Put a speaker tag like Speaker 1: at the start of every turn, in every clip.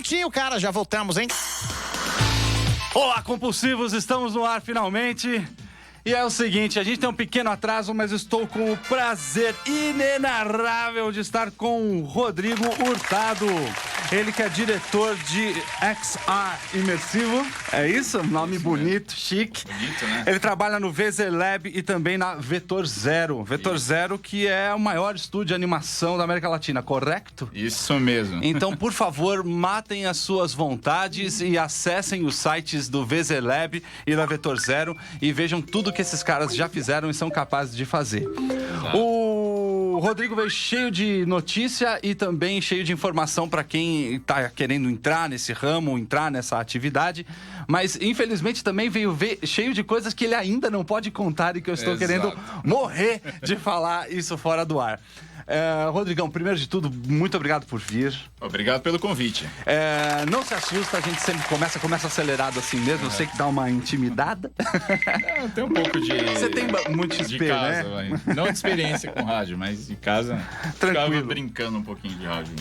Speaker 1: minutinho, cara, já voltamos, hein?
Speaker 2: Olá, compulsivos, estamos no ar finalmente. E é o seguinte, a gente tem um pequeno atraso, mas estou com o prazer inenarrável de estar com o Rodrigo Hurtado. Ele que é diretor de XR Imersivo. É isso? Nome bonito, chique.
Speaker 3: Bonito, né?
Speaker 2: Ele trabalha no VZ Lab e também na Vetor Zero. Vetor Zero, que é o maior estúdio de animação da América Latina, correto?
Speaker 3: Isso mesmo.
Speaker 2: Então, por favor, matem as suas vontades e acessem os sites do VZ Lab e da Vetor Zero e vejam tudo que esses caras já fizeram e são capazes de fazer. O Rodrigo veio cheio de notícia e também cheio de informação para quem está querendo entrar nesse ramo, entrar nessa atividade, mas infelizmente também veio cheio de coisas que ele ainda não pode contar e que eu estou querendo morrer de falar isso fora do ar. Rodrigão, primeiro de tudo, muito obrigado por vir.
Speaker 3: Obrigado pelo convite.
Speaker 2: Não se assusta, a gente sempre começa acelerado assim mesmo. Eu sei que dá uma intimidada.
Speaker 3: Tem um pouco de...
Speaker 2: Você tem muito XP,
Speaker 3: de casa,
Speaker 2: né?
Speaker 3: Não de experiência com rádio, mas de casa,
Speaker 2: Tranquilo.
Speaker 3: ficava brincando um pouquinho de rádio.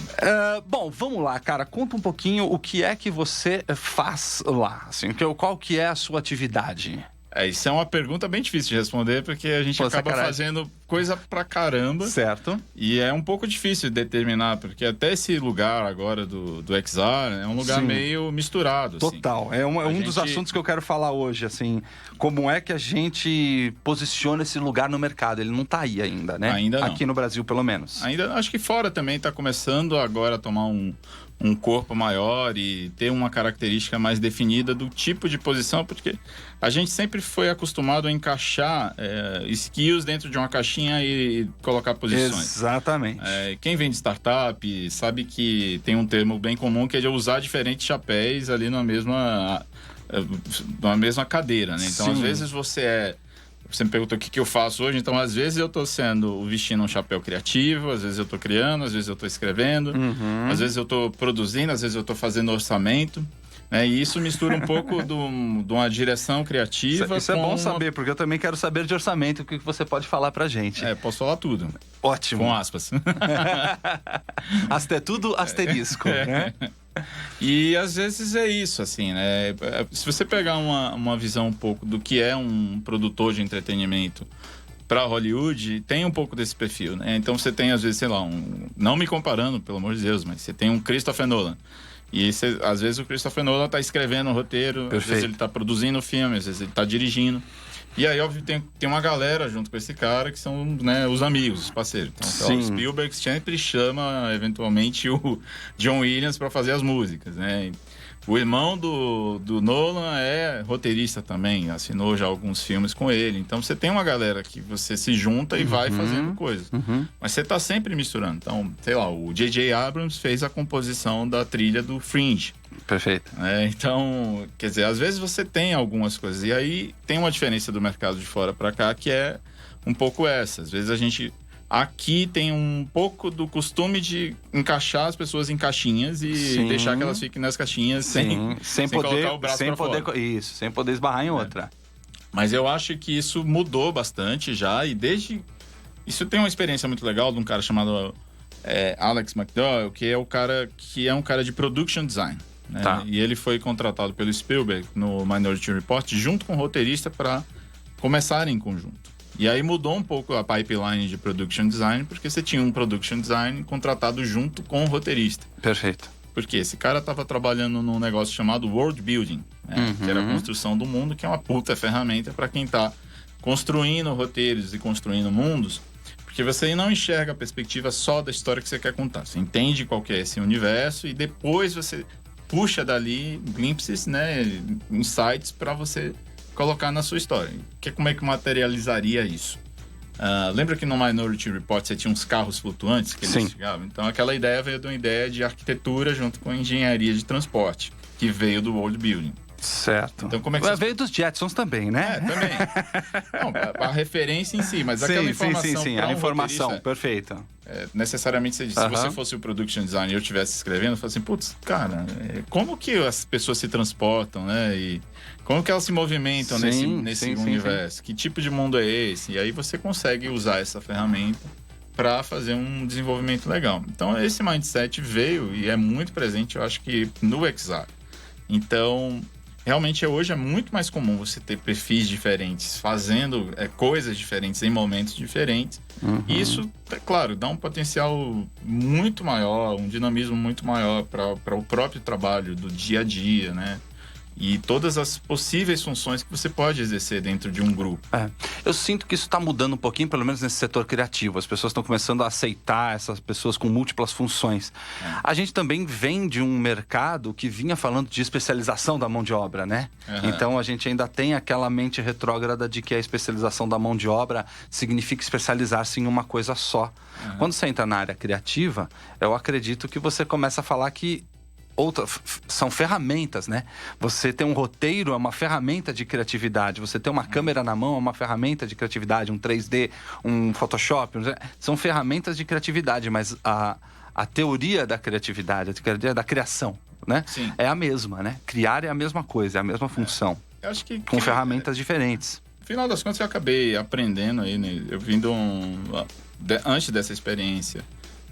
Speaker 2: Bom, vamos lá, cara. Conta um pouquinho o que é que você faz lá. Assim, qual que é a sua atividade?
Speaker 3: Isso é uma pergunta bem difícil de responder, porque a gente acaba fazendo coisa pra caramba.
Speaker 2: Certo.
Speaker 3: E é um pouco difícil de determinar, porque até esse lugar agora do XR é um lugar meio misturado.
Speaker 2: Total.
Speaker 3: Assim.
Speaker 2: É um dos assuntos que eu quero falar hoje, assim. Como é que a gente posiciona esse lugar no mercado? Ele não tá aí ainda, né?
Speaker 3: Ainda não.
Speaker 2: Aqui no Brasil, pelo menos.
Speaker 3: Ainda, acho que fora também tá começando agora a tomar um corpo maior e ter uma característica mais definida do tipo de posição, porque a gente sempre foi acostumado a encaixar skills dentro de uma caixinha e colocar posições.
Speaker 2: Exatamente.
Speaker 3: Quem vem de startup sabe que tem um termo bem comum que é de usar diferentes chapéus ali na mesma cadeira, né? Então,
Speaker 2: Sim.
Speaker 3: às vezes você me perguntou o que eu faço hoje, então às vezes eu estou vestindo um chapéu criativo, às vezes eu estou criando, às vezes eu estou escrevendo, às vezes eu estou produzindo, às vezes eu estou fazendo orçamento, né? E isso mistura um pouco de uma direção criativa.
Speaker 2: Isso é bom saber, porque eu também quero saber de orçamento, o que você pode falar pra gente.
Speaker 3: Posso falar tudo.
Speaker 2: Ótimo.
Speaker 3: Com aspas.
Speaker 2: É tudo asterisco, né?
Speaker 3: E às vezes é isso, assim, né? Se você pegar uma visão um pouco do que é um produtor de entretenimento para Hollywood, tem um pouco desse perfil, né? Então você tem, às vezes, sei lá, não me comparando, pelo amor de Deus, mas você tem um Christopher Nolan. E às vezes o Christopher Nolan tá escrevendo um roteiro, às vezes ele tá produzindo o filme, às vezes ele tá dirigindo. E aí, óbvio, tem uma galera junto com esse cara que são, né, os amigos, os parceiros. Então, o Spielberg sempre chama, eventualmente, o John Williams para fazer as músicas, né? O irmão do Nolan é roteirista também, assinou já alguns filmes com ele. Então, você tem uma galera que você se junta e vai fazendo coisas. Mas você tá sempre misturando. Então, sei lá, o J.J. Abrams fez a composição da trilha do Fringe.
Speaker 2: Perfeito.
Speaker 3: Então, quer dizer, às vezes você tem algumas coisas. E aí, tem uma diferença do mercado de fora para cá, que é um pouco essa. Às vezes a gente... Aqui tem um pouco do costume de encaixar as pessoas em caixinhas e deixar que elas fiquem nas caixinhas sem
Speaker 2: poder
Speaker 3: colocar o braço
Speaker 2: sem
Speaker 3: pra
Speaker 2: poder,
Speaker 3: fora.
Speaker 2: Isso, sem poder esbarrar em outra.
Speaker 3: Mas eu acho que isso mudou bastante já e desde... Isso tem uma experiência muito legal de um cara chamado Alex McDowell, que é um cara de production design. Né? E ele foi contratado pelo Spielberg no Minority Report junto com o roteirista para começarem em conjunto. E aí mudou um pouco a pipeline de production design, porque você tinha um production design contratado junto com o roteirista.
Speaker 2: Perfeito.
Speaker 3: Porque esse cara estava trabalhando num negócio chamado world building, né? Que era a construção do mundo, que é uma puta ferramenta para quem está construindo roteiros e construindo mundos, porque você não enxerga a perspectiva só da história que você quer contar. Você entende qual que é esse universo e depois você puxa dali glimpses, né, insights para você colocar na sua história. Como é que materializaria isso? Lembra que no Minority Report você tinha uns carros flutuantes que eles chegavam? Então aquela ideia veio de uma ideia de arquitetura junto com engenharia de transporte, que veio do world building.
Speaker 2: Certo.
Speaker 3: Então, como é que
Speaker 2: veio dos Jetsons também, né?
Speaker 3: Também. Não, a referência em si, mas aquela informação...
Speaker 2: Sim, a informação, perfeito.
Speaker 3: Necessariamente você disse, se você fosse o production designer e eu estivesse escrevendo, eu falo assim, putz, cara, como que as pessoas se transportam, né? E como que elas se movimentam nesse universo? Que tipo de mundo é esse? E aí você consegue usar essa ferramenta para fazer um desenvolvimento legal. Então, esse mindset veio e é muito presente, eu acho que no XR. Então, realmente hoje é muito mais comum você ter perfis diferentes, fazendo coisas diferentes em momentos diferentes. E isso, é claro, dá um potencial muito maior, um dinamismo muito maior para o próprio trabalho do dia a dia, né? E todas as possíveis funções que você pode exercer dentro de um grupo.
Speaker 2: Eu sinto que isso está mudando um pouquinho, pelo menos nesse setor criativo. As pessoas estão começando a aceitar essas pessoas com múltiplas funções. A gente também vem de um mercado que vinha falando de especialização da mão de obra, né? Então a gente ainda tem aquela mente retrógrada de que a especialização da mão de obra significa especializar-se em uma coisa só. Quando você entra na área criativa, eu acredito que você começa a falar que são ferramentas, né? Você ter um roteiro é uma ferramenta de criatividade. Você ter uma câmera na mão é uma ferramenta de criatividade. Um 3D, um Photoshop. São ferramentas de criatividade, mas a teoria da criatividade, a teoria da criação, né?
Speaker 3: Sim.
Speaker 2: É a mesma, né? Criar é a mesma coisa, é a mesma função.
Speaker 3: Eu acho que
Speaker 2: com ferramentas diferentes.
Speaker 3: No final das contas, eu acabei aprendendo aí, né? Eu vindo antes dessa experiência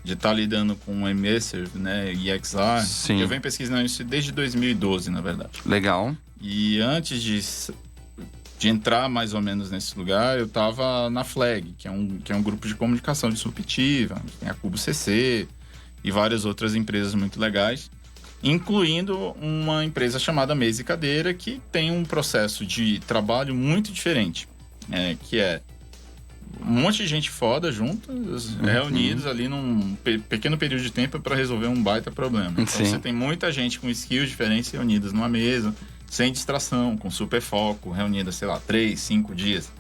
Speaker 3: de estar lidando com Immersive, né, e XR.
Speaker 2: Sim.
Speaker 3: Eu venho pesquisando isso desde 2012, na verdade.
Speaker 2: Legal.
Speaker 3: E antes de entrar mais ou menos nesse lugar, eu estava na Flag, que é um grupo de comunicação disruptiva, tem a Cubo CC e várias outras empresas muito legais, incluindo uma empresa chamada Mesa e Cadeira, que tem um processo de trabalho muito diferente, que é um monte de gente foda juntos, reunidos ali num pequeno período de tempo para resolver um baita problema. Então você tem muita gente com skills diferentes reunidas numa mesa, sem distração, com super foco, reunidas, sei lá, 3, 5 dias.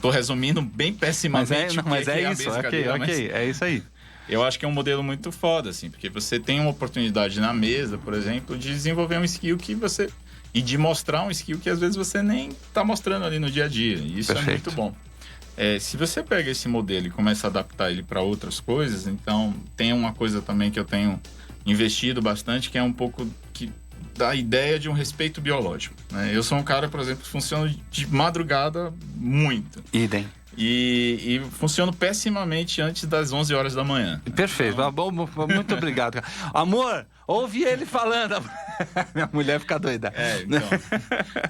Speaker 3: Tô resumindo bem pessimamente.
Speaker 2: Mas é isso, ok, é isso aí.
Speaker 3: Eu acho que é um modelo muito foda, assim, porque você tem uma oportunidade na mesa, por exemplo, de desenvolver um skill que você... E de mostrar um skill que às vezes você nem tá mostrando ali no dia a dia. E isso
Speaker 2: Perfeito.
Speaker 3: É muito bom. Se você pega esse modelo e começa a adaptar ele para outras coisas, então tem uma coisa também que eu tenho investido bastante, que é um pouco da ideia de um respeito biológico, né? Eu sou um cara, por exemplo, que funciona de madrugada muito.
Speaker 2: Idem.
Speaker 3: E funciono pessimamente antes das 11 horas da manhã.
Speaker 2: Perfeito. Então... Muito obrigado. Amor, ouvi ele falando. Minha mulher fica doida.
Speaker 3: Então.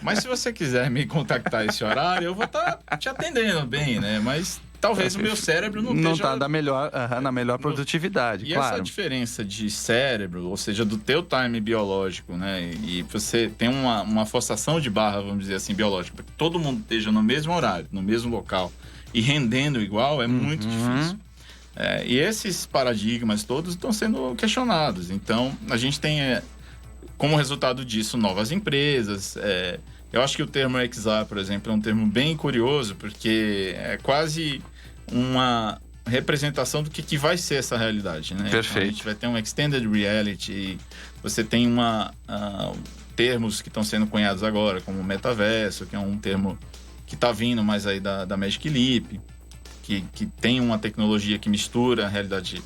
Speaker 3: Mas se você quiser me contactar esse horário, eu vou estar te atendendo bem, né? Mas talvez o meu cérebro não esteja...
Speaker 2: Não na melhor produtividade, claro.
Speaker 3: Essa diferença de cérebro, ou seja, do teu time biológico, né? E você tem uma forçação de barra, vamos dizer assim, biológica, para que todo mundo esteja no mesmo horário, no mesmo local e rendendo igual, é muito difícil. E esses paradigmas todos estão sendo questionados. Então, a gente tem, como resultado disso, novas empresas. Eu acho que o termo XR, por exemplo, é um termo bem curioso, porque é quase uma representação do que vai ser essa realidade, né?
Speaker 2: Perfeito.
Speaker 3: Então, a gente vai ter um Extended Reality, você tem termos que estão sendo cunhados agora, como metaverso, que é um termo que está vindo mais aí da Magic Leap, que tem uma tecnologia que mistura a realidade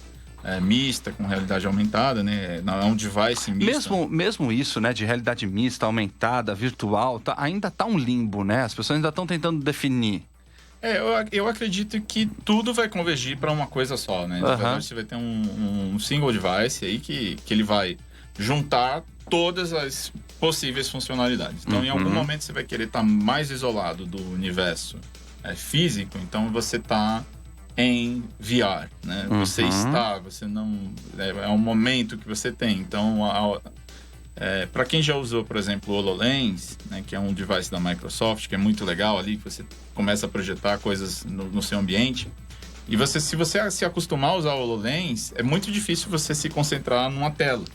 Speaker 3: mista com realidade aumentada, né? Não é um device misto.
Speaker 2: Mesmo isso, né, de realidade mista, aumentada, virtual, ainda tá um limbo, né? As pessoas ainda estão tentando definir.
Speaker 3: Eu acredito que tudo vai convergir para uma coisa só, né? Na verdade, você vai ter um single device aí que ele vai juntar todas as possíveis funcionalidades. Então, em algum momento, você vai querer estar mais isolado do universo físico, então você está em VR, né? Você não... É um momento que você tem. Então, para quem já usou, por exemplo, o HoloLens, né, que é um device da Microsoft, que é muito legal ali, que você começa a projetar coisas no seu ambiente. E se você se acostumar a usar o HoloLens, é muito difícil você se concentrar numa tela.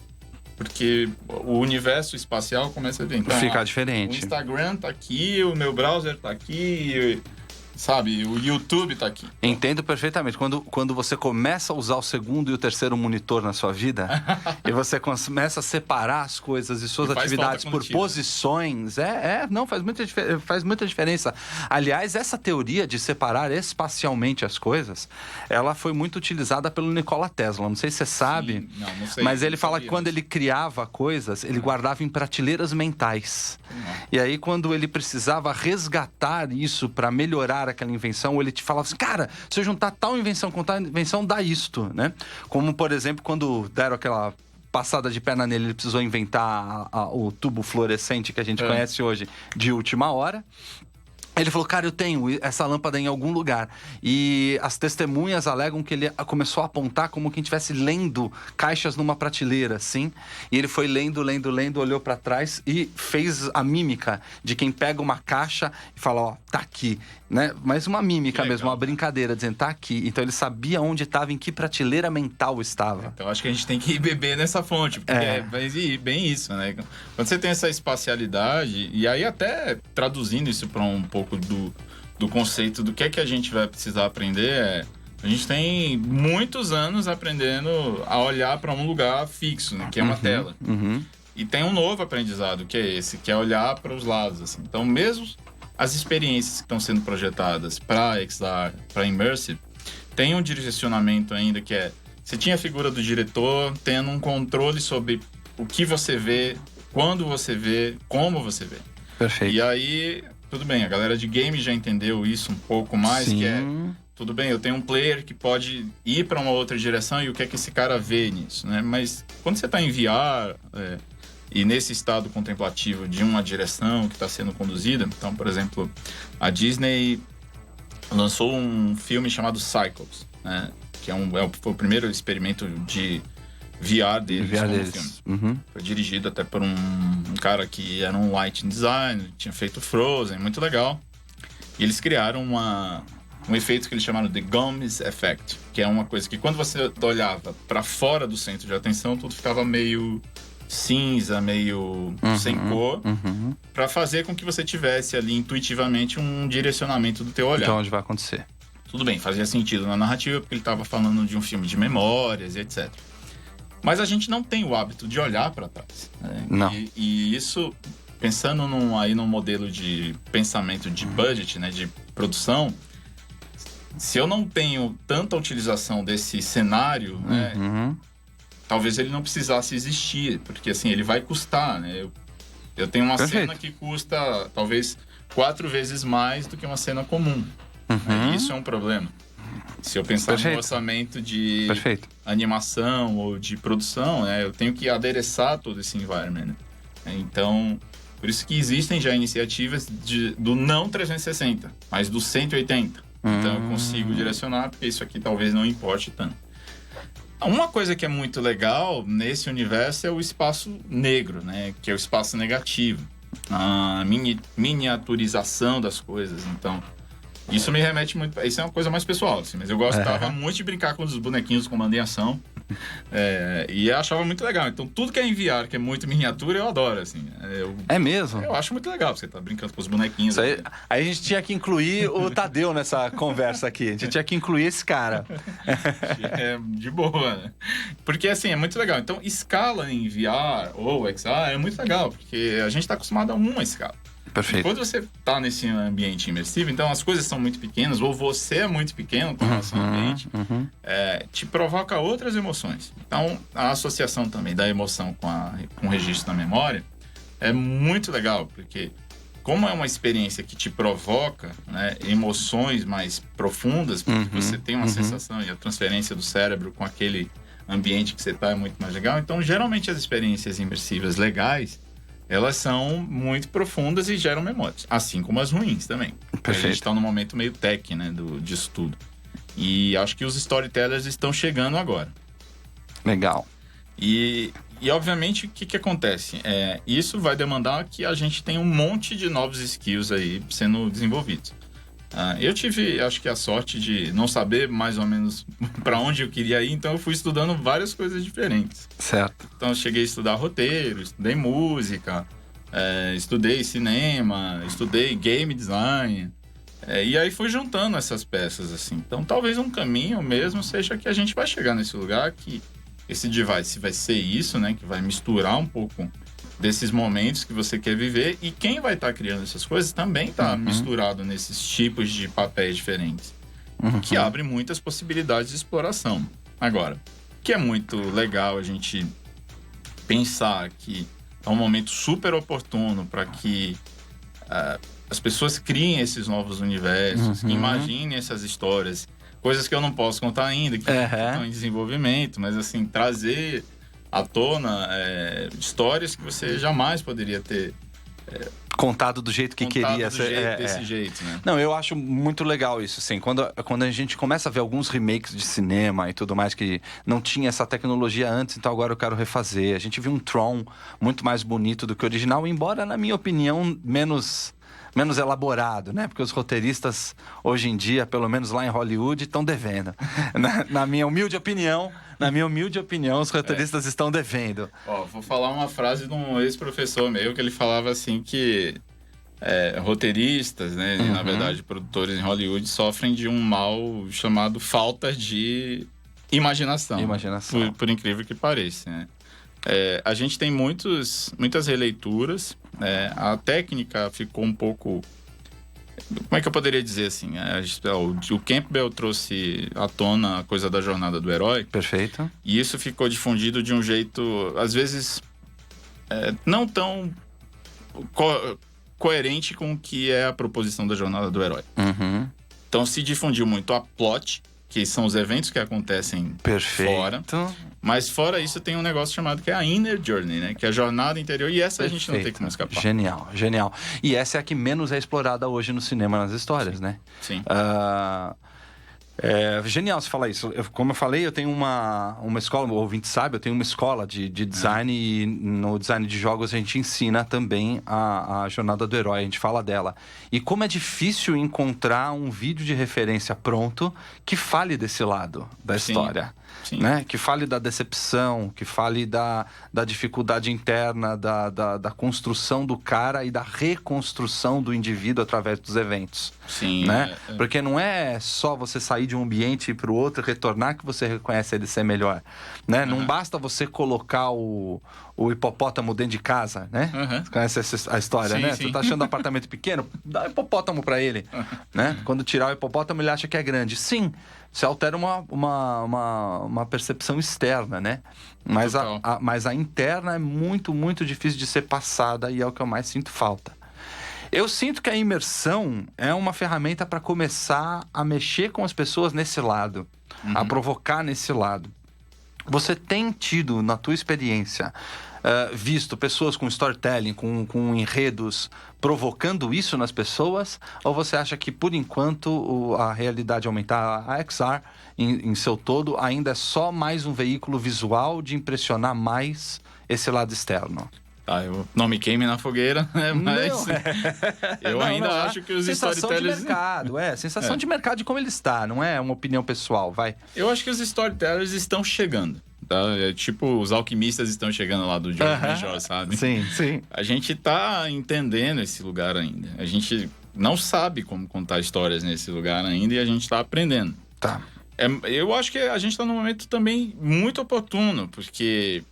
Speaker 3: Porque o universo espacial começa a ver. Então,
Speaker 2: fica diferente.
Speaker 3: O Instagram tá aqui, o meu browser tá aqui... Sabe, o YouTube tá aqui.
Speaker 2: Entendo perfeitamente. Quando você começa a usar o segundo e o terceiro monitor na sua vida, e você começa a separar as coisas e suas atividades por posições, faz muita diferença. Aliás, essa teoria de separar espacialmente as coisas, ela foi muito utilizada pelo Nikola Tesla. Não sei se você sabe,
Speaker 3: não sei,
Speaker 2: mas ele fala que quando ele criava coisas, ele guardava em prateleiras mentais. E aí, quando ele precisava resgatar isso para melhorar criar aquela invenção, ou ele te falava assim, cara, se eu juntar tal invenção com tal invenção, dá isto, né? Como, por exemplo, quando deram aquela passada de perna nele, ele precisou inventar o tubo fluorescente que a gente conhece hoje de última hora. Ele falou, cara, eu tenho essa lâmpada em algum lugar. E as testemunhas alegam que ele começou a apontar como quem estivesse lendo caixas numa prateleira, assim. E ele foi lendo, olhou pra trás e fez a mímica de quem pega uma caixa e fala, ó, tá aqui, né? Mas uma mímica mesmo, uma brincadeira, dizendo, tá aqui. Então ele sabia onde estava, em que prateleira mental estava.
Speaker 3: Então acho que a gente tem que beber nessa fonte, porque é bem isso, né? Quando você tem essa espacialidade, e aí até traduzindo isso para um pouco do conceito do que é que a gente vai precisar aprender, a gente tem muitos anos aprendendo a olhar para um lugar fixo, né? Que é uma tela. E tem um novo aprendizado, que é esse, que é olhar para os lados, assim. Então, mesmo as experiências que estão sendo projetadas para XR, para Immersive, tem um direcionamento ainda que é... Você tinha a figura do diretor tendo um controle sobre o que você vê, quando você vê, como você vê.
Speaker 2: Perfeito.
Speaker 3: E aí, tudo bem, a galera de game já entendeu isso um pouco mais,
Speaker 2: Sim.
Speaker 3: que é... Tudo bem, eu tenho um player que pode ir para uma outra direção e o que é que esse cara vê nisso, né? Mas quando você está em VR... E nesse estado contemplativo de uma direção que está sendo conduzida... Então, por exemplo, a Disney lançou um filme chamado Cyclops, né? Que foi o primeiro experimento de VR deles como filme. Foi dirigido até por um cara que era um lighting designer, tinha feito Frozen, muito legal. E eles criaram um efeito que eles chamaram de Gomes Effect, que é uma coisa que quando você olhava para fora do centro de atenção, tudo ficava meio... cinza, meio sem cor, para fazer com que você tivesse ali intuitivamente um direcionamento do teu olhar.
Speaker 2: Então, onde vai acontecer?
Speaker 3: Tudo bem, fazia sentido na narrativa, porque ele estava falando de um filme de memórias e etc. Mas a gente não tem o hábito de olhar para trás, né?
Speaker 2: Não.
Speaker 3: E isso, pensando num modelo de pensamento de budget, né, de produção, se eu não tenho tanta utilização desse cenário, né, talvez ele não precisasse existir, porque assim, ele vai custar, né? Eu tenho uma cena que custa talvez 4 vezes mais do que uma cena comum. E isso é um problema. Se eu pensar no orçamento de animação ou de produção, né, eu tenho que adereçar todo esse environment, né? Então, por isso que existem já iniciativas do não 360, mas do 180. Então eu consigo direcionar, porque isso aqui talvez não importe tanto. Uma coisa que é muito legal nesse universo é o espaço negro, né? Que é o espaço negativo. A miniaturização das coisas. Então, isso me remete muito... Isso é uma coisa mais pessoal, assim. Mas eu gostava muito de brincar com os bonequinhos com comando em ação. E eu achava muito legal. Então, tudo que é em VR, que é muito miniatura, eu adoro, assim.
Speaker 2: É mesmo?
Speaker 3: Eu acho muito legal você tá brincando com os bonequinhos.
Speaker 2: Aí a gente tinha que incluir o Tadeu nessa conversa aqui. A gente tinha que incluir esse cara.
Speaker 3: De boa, né? Porque, assim, é muito legal. Então, escala em VR ou XR é muito legal, porque a gente tá acostumado a uma escala.
Speaker 2: Perfeito.
Speaker 3: E quando você tá nesse ambiente imersivo, então as coisas são muito pequenas, ou você é muito pequeno com relação ao ambiente, te provoca outras emoções. Então, a associação também da emoção com o registro na memória é muito legal, porque como é uma experiência que te provoca, né, emoções mais profundas, porque você tem uma sensação e a transferência do cérebro com aquele ambiente que você tá é muito mais legal. Então, geralmente as experiências imersivas legais, elas são muito profundas e geram memórias. Assim como as ruins também.
Speaker 2: Perfeito.
Speaker 3: A gente está num momento meio tech, né, disso tudo. E acho que os storytellers estão chegando agora.
Speaker 2: Legal.
Speaker 3: E obviamente, o que acontece? Isso vai demandar que a gente tenha um monte de novos skills aí sendo desenvolvidos. Eu tive, acho que a sorte de não saber mais ou menos para onde eu queria ir, então eu fui estudando várias coisas diferentes.
Speaker 2: Certo.
Speaker 3: Então eu cheguei a estudar roteiro, estudei música, estudei cinema, estudei game design, e aí fui juntando essas peças, assim. Então talvez um caminho mesmo seja que a gente vai chegar nesse lugar que esse device vai ser isso, né? Que vai misturar um pouco desses momentos que você quer viver, e quem vai estar criando essas coisas também está misturado nesses tipos de papéis diferentes, que abre muitas possibilidades de exploração. Agora, o que é muito legal a gente pensar que é um momento super oportuno para que as pessoas criem esses novos universos, que imaginem essas histórias, coisas que eu não posso contar ainda, que estão em desenvolvimento, mas assim, trazer à tona histórias que você jamais poderia ter
Speaker 2: contado do jeito que queria.
Speaker 3: Desse jeito, né?
Speaker 2: Não, eu acho muito legal isso, assim. Quando a gente começa a ver alguns remakes de cinema e tudo mais, que não tinha essa tecnologia antes, então agora eu quero refazer. A gente viu um Tron muito mais bonito do que o original, embora, na minha opinião, menos elaborado, né? Porque os roteiristas, hoje em dia, pelo menos lá em Hollywood, estão devendo. Na minha humilde opinião, os roteiristas estão devendo.
Speaker 3: Vou falar uma frase de um ex-professor meu, que ele falava assim que roteiristas, né? Na verdade, produtores em Hollywood sofrem de um mal chamado falta de imaginação. Por incrível que pareça, né? A gente tem muitas releituras. A técnica ficou um pouco... Como é que eu poderia dizer assim? O Campbell trouxe à tona a coisa da jornada do herói.
Speaker 2: Perfeito.
Speaker 3: E isso ficou difundido de um jeito, às vezes, não tão coerente com o que é a proposição da jornada do herói. Então se difundiu muito a plot, que são os eventos que acontecem fora. Mas fora isso tem um negócio chamado que é a Inner Journey, né? Que é a jornada interior, e essa a gente não tem como escapar.
Speaker 2: Genial. E essa é a que menos é explorada hoje no cinema, nas histórias, né?
Speaker 3: Sim.
Speaker 2: Genial você falar isso. Como eu falei, eu tenho uma escola, o ouvinte sabe, eu tenho uma escola de design e no design de jogos a gente ensina também a jornada do herói, a gente fala dela. E como é difícil encontrar um vídeo de referência pronto que fale desse lado da história.
Speaker 3: Sim.
Speaker 2: Né? Que fale da decepção, que fale da dificuldade interna, da construção do cara e da reconstrução do indivíduo através dos eventos.
Speaker 3: Sim.
Speaker 2: Né? Porque não é só você sair de um ambiente e ir para o outro e retornar que você reconhece ele ser melhor. Né? Não basta você colocar o hipopótamo dentro de casa, né? Você conhece a história, né? Você tá achando um apartamento pequeno, dá um hipopótamo para ele. Né? Quando tirar o hipopótamo, ele acha que é grande. Sim, você altera uma percepção externa, né? Mas a interna é muito, muito difícil de ser passada e é o que eu mais sinto falta. Eu sinto que a imersão é uma ferramenta para começar a mexer com as pessoas nesse lado, a provocar nesse lado. Você tem tido, na tua experiência, visto pessoas com storytelling, com enredos, provocando isso nas pessoas? Ou você acha que, por enquanto, a realidade aumentar, a XR, em seu todo, ainda é só mais um veículo visual de impressionar mais esse lado externo?
Speaker 3: Eu não me queime na fogueira, né? Mas eu ainda acho que os storytellers...
Speaker 2: Sensação de mercado de como ele está, não é uma opinião pessoal, vai.
Speaker 3: Eu acho que os storytellers estão chegando, tá? Tipo, os alquimistas estão chegando lá do George Major, sabe?
Speaker 2: Sim.
Speaker 3: A gente tá entendendo esse lugar ainda. A gente não sabe como contar histórias nesse lugar ainda e a gente tá aprendendo.
Speaker 2: Tá.
Speaker 3: Eu acho que a gente tá num momento também muito oportuno, porque...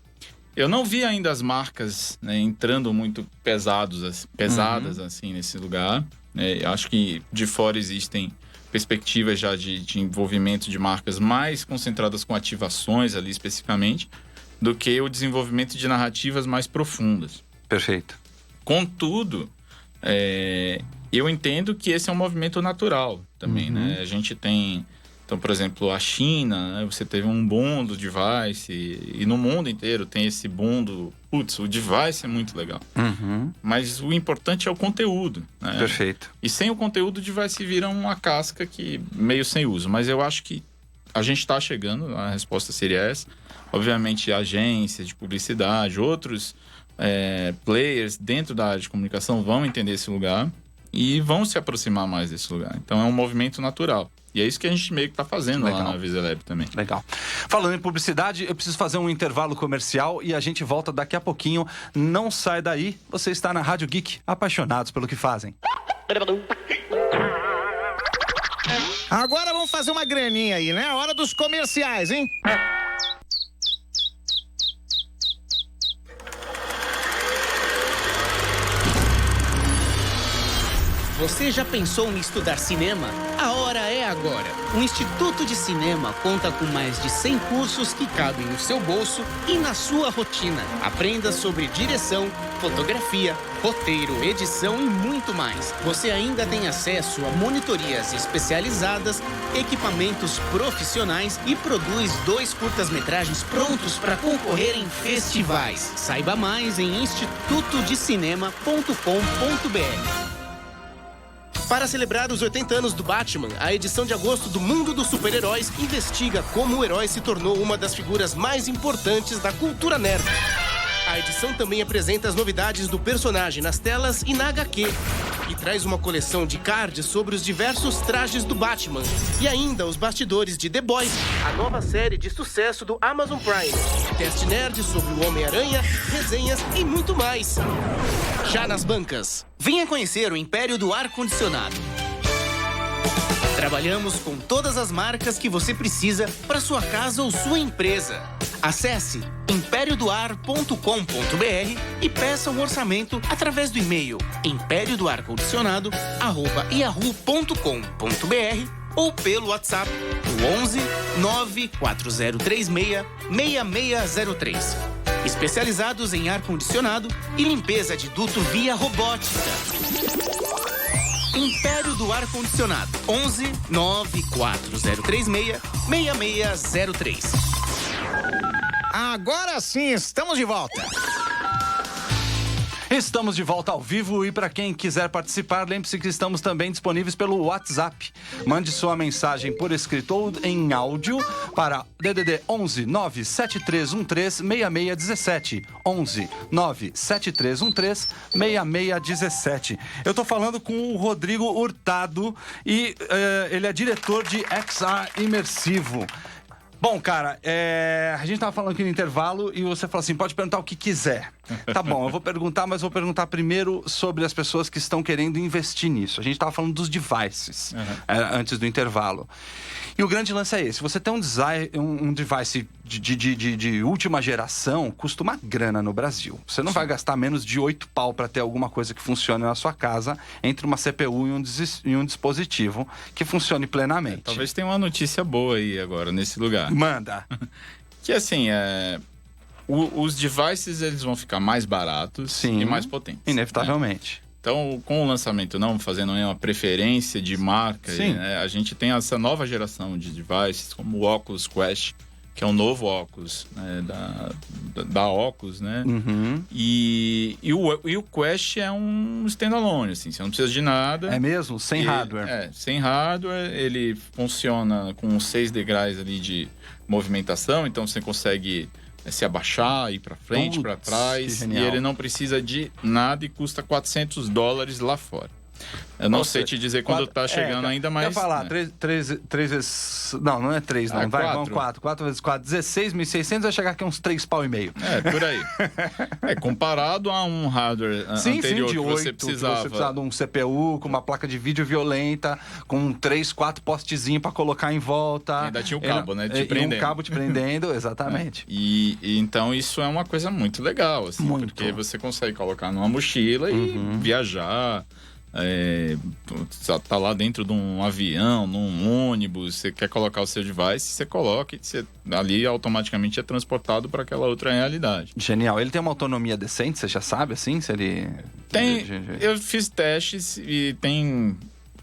Speaker 3: Eu não vi ainda as marcas, né, entrando muito pesadas assim nesse lugar. Acho que de fora existem perspectivas já de envolvimento de marcas mais concentradas com ativações ali especificamente, do que o desenvolvimento de narrativas mais profundas.
Speaker 2: Perfeito.
Speaker 3: Contudo, eu entendo que esse é um movimento natural também, né? A gente tem... Então, por exemplo, a China, né, você teve um boom do device e no mundo inteiro tem esse boom do... Putz, o device é muito legal. Mas o importante é o conteúdo. Né?
Speaker 2: Perfeito.
Speaker 3: E sem o conteúdo, o device vira uma casca que meio sem uso. Mas eu acho que a gente está chegando, a resposta seria essa. Obviamente, agências de publicidade, outros players dentro da área de comunicação vão entender esse lugar e vão se aproximar mais desse lugar. Então, é um movimento natural. E é isso que a gente meio que tá fazendo lá na VisiLab também.
Speaker 2: Legal. Falando em publicidade, eu preciso fazer um intervalo comercial e a gente volta daqui a pouquinho. Não sai daí, você está na Rádio Geek, apaixonados pelo que fazem.
Speaker 1: Agora vamos fazer uma graninha aí, né? Hora dos comerciais, hein?
Speaker 4: Você já pensou em estudar cinema? A hora é agora. O Instituto de Cinema conta com mais de 100 cursos que cabem no seu bolso e na sua rotina. Aprenda sobre direção, fotografia, roteiro, edição e muito mais. Você ainda tem acesso a monitorias especializadas, equipamentos profissionais e produz 2 curtas-metragens prontos para concorrer em festivais. Saiba mais em institutodecinema.com.br. Para celebrar os 80 anos do Batman, a edição de agosto do Mundo dos Super-Heróis investiga como o herói se tornou uma das figuras mais importantes da cultura nerd. A edição também apresenta as novidades do personagem nas telas e na HQ. E traz uma coleção de cards sobre os diversos trajes do Batman. E ainda os bastidores de The Boys, a nova série de sucesso do Amazon Prime. Teste nerd sobre o Homem-Aranha, resenhas e muito mais. Já nas bancas. Venha conhecer o Império do Ar-Condicionado. Trabalhamos com todas as marcas que você precisa para sua casa ou sua empresa. Acesse imperiodoar.com.br e peça um orçamento através do e-mail imperiodoarcondicionado@yahoo.com.br ou pelo WhatsApp no 11 94036 6603. Especializados em ar-condicionado e limpeza de duto via robótica. Império do Ar-Condicionado. 11 94036 6603.
Speaker 1: Agora sim, estamos de volta.
Speaker 2: Estamos de volta ao vivo e para quem quiser participar, lembre-se que estamos também disponíveis pelo WhatsApp. Mande sua mensagem por escrito ou em áudio para DDD 11 97313 6617. 11 97313 6617. Eu tô falando com o Rodrigo Hurtado e ele é diretor de XR Imersivo. Bom, cara, a gente tava falando aqui no intervalo e você falou assim, pode perguntar o que quiser. Tá bom, eu vou perguntar, mas vou perguntar primeiro sobre as pessoas que estão querendo investir nisso. A gente tava falando dos devices antes do intervalo. E o grande lance é esse, você tem um device de última geração, custa uma grana no Brasil. Você não vai gastar menos de 8 pau para ter alguma coisa que funcione na sua casa, entre uma CPU e um dispositivo que funcione plenamente.
Speaker 3: Talvez tenha uma notícia boa aí agora, nesse lugar.
Speaker 2: Manda!
Speaker 3: Que assim, os devices eles vão ficar mais baratos. Sim, e mais potentes.
Speaker 2: Inevitavelmente.
Speaker 3: Né? Então, com o lançamento, não fazendo nenhuma preferência de marca, a gente tem essa nova geração de devices, como o Oculus Quest, que é um novo óculos, né, da Oculus, né?
Speaker 2: Uhum.
Speaker 3: E o Quest é um standalone, assim, você não precisa de nada.
Speaker 2: É mesmo? Sem hardware?
Speaker 3: Sem hardware, ele funciona com 6 degraus ali de movimentação, então você consegue se abaixar, ir para frente, para trás, e ele não precisa de nada e custa $400 lá fora. Eu não sei te dizer quando tá chegando ainda, mas...
Speaker 2: Eu ia falar, 3 vezes... Não é 3, não. Vamos 4. 4 vezes 4, 16.600, vai chegar aqui uns 3 pau e meio.
Speaker 3: Por aí. Comparado a um hardware anterior
Speaker 2: de 8,
Speaker 3: que você precisava
Speaker 2: de um CPU com uma placa de vídeo violenta, com 3, 4 postezinhos para colocar em volta.
Speaker 3: Ainda tinha o cabo, né? Te prendendo.
Speaker 2: E um cabo te prendendo, exatamente.
Speaker 3: E então isso é uma coisa muito legal, assim, porque você consegue colocar numa mochila e viajar. Tá lá dentro de um avião, num ônibus, você quer colocar o seu device, você coloca e você ali automaticamente é transportado para aquela outra realidade.
Speaker 2: Genial. Ele tem uma autonomia decente, você já sabe, assim? Se ele...
Speaker 3: Eu fiz testes e tem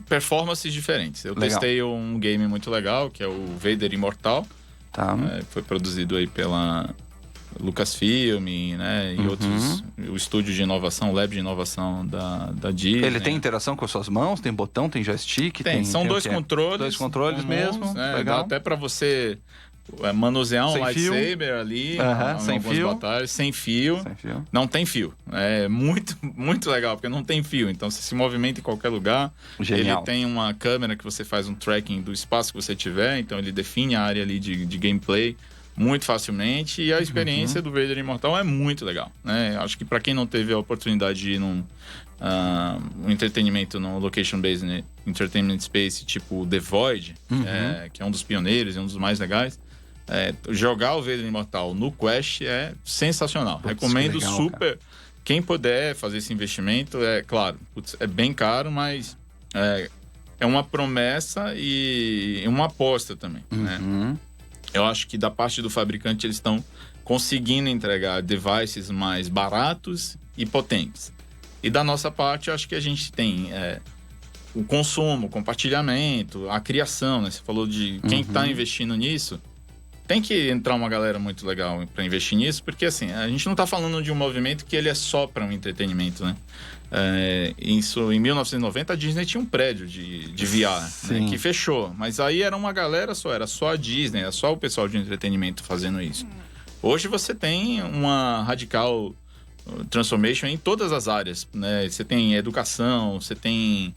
Speaker 3: performances diferentes. Eu testei um game muito legal, que é o Vader Imortal.
Speaker 2: Tá.
Speaker 3: Foi produzido aí pela Lucasfilm, né, e outros, o estúdio de inovação, o lab de inovação da Disney.
Speaker 2: Ele tem interação com as suas mãos? Tem botão, tem joystick?
Speaker 3: São dois controles.
Speaker 2: 2 controles mesmo, legal.
Speaker 3: Dá até pra você manusear um lightsaber ali, em algumas batalhas, sem fio. Não tem fio. É muito, muito legal, porque não tem fio. Então você se movimenta em qualquer lugar.
Speaker 2: Genial.
Speaker 3: Ele tem uma câmera que você faz um tracking do espaço que você tiver, então ele define a área ali de gameplay muito facilmente, e a experiência do Vader Imortal é muito legal, né? Acho que para quem não teve a oportunidade de ir num um entretenimento no Location-Based Entertainment Space tipo The Void, que é um dos pioneiros e um dos mais legais, jogar o Vader Imortal no Quest é sensacional. Recomendo legal, super. Cara. Quem puder fazer esse investimento, claro, é bem caro, mas é uma promessa e uma aposta também, né? Eu acho que da parte do fabricante eles estão conseguindo entregar devices mais baratos e potentes. E da nossa parte, eu acho que a gente tem o consumo, o compartilhamento, a criação, né? Você falou de quem está investindo nisso. Tem que entrar uma galera muito legal para investir nisso, porque assim, a gente não está falando de um movimento que ele é só para um entretenimento, né? Isso, em 1990, a Disney tinha um prédio de VR, né, que fechou. Mas aí era uma galera só, era só a Disney, era só o pessoal de entretenimento fazendo isso. Hoje você tem uma radical transformation em todas as áreas, né? Você tem educação, você tem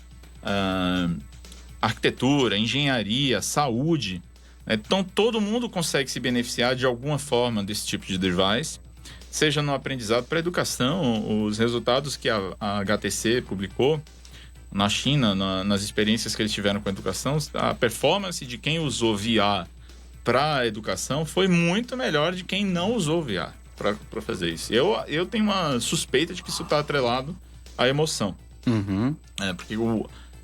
Speaker 3: arquitetura, engenharia, saúde. Então, todo mundo consegue se beneficiar de alguma forma desse tipo de device, seja no aprendizado para educação. Os resultados que a HTC publicou na China, nas experiências que eles tiveram com a educação, a performance de quem usou VR para a educação foi muito melhor de quem não usou VR para fazer isso. Eu tenho uma suspeita de que isso está atrelado à emoção. Porque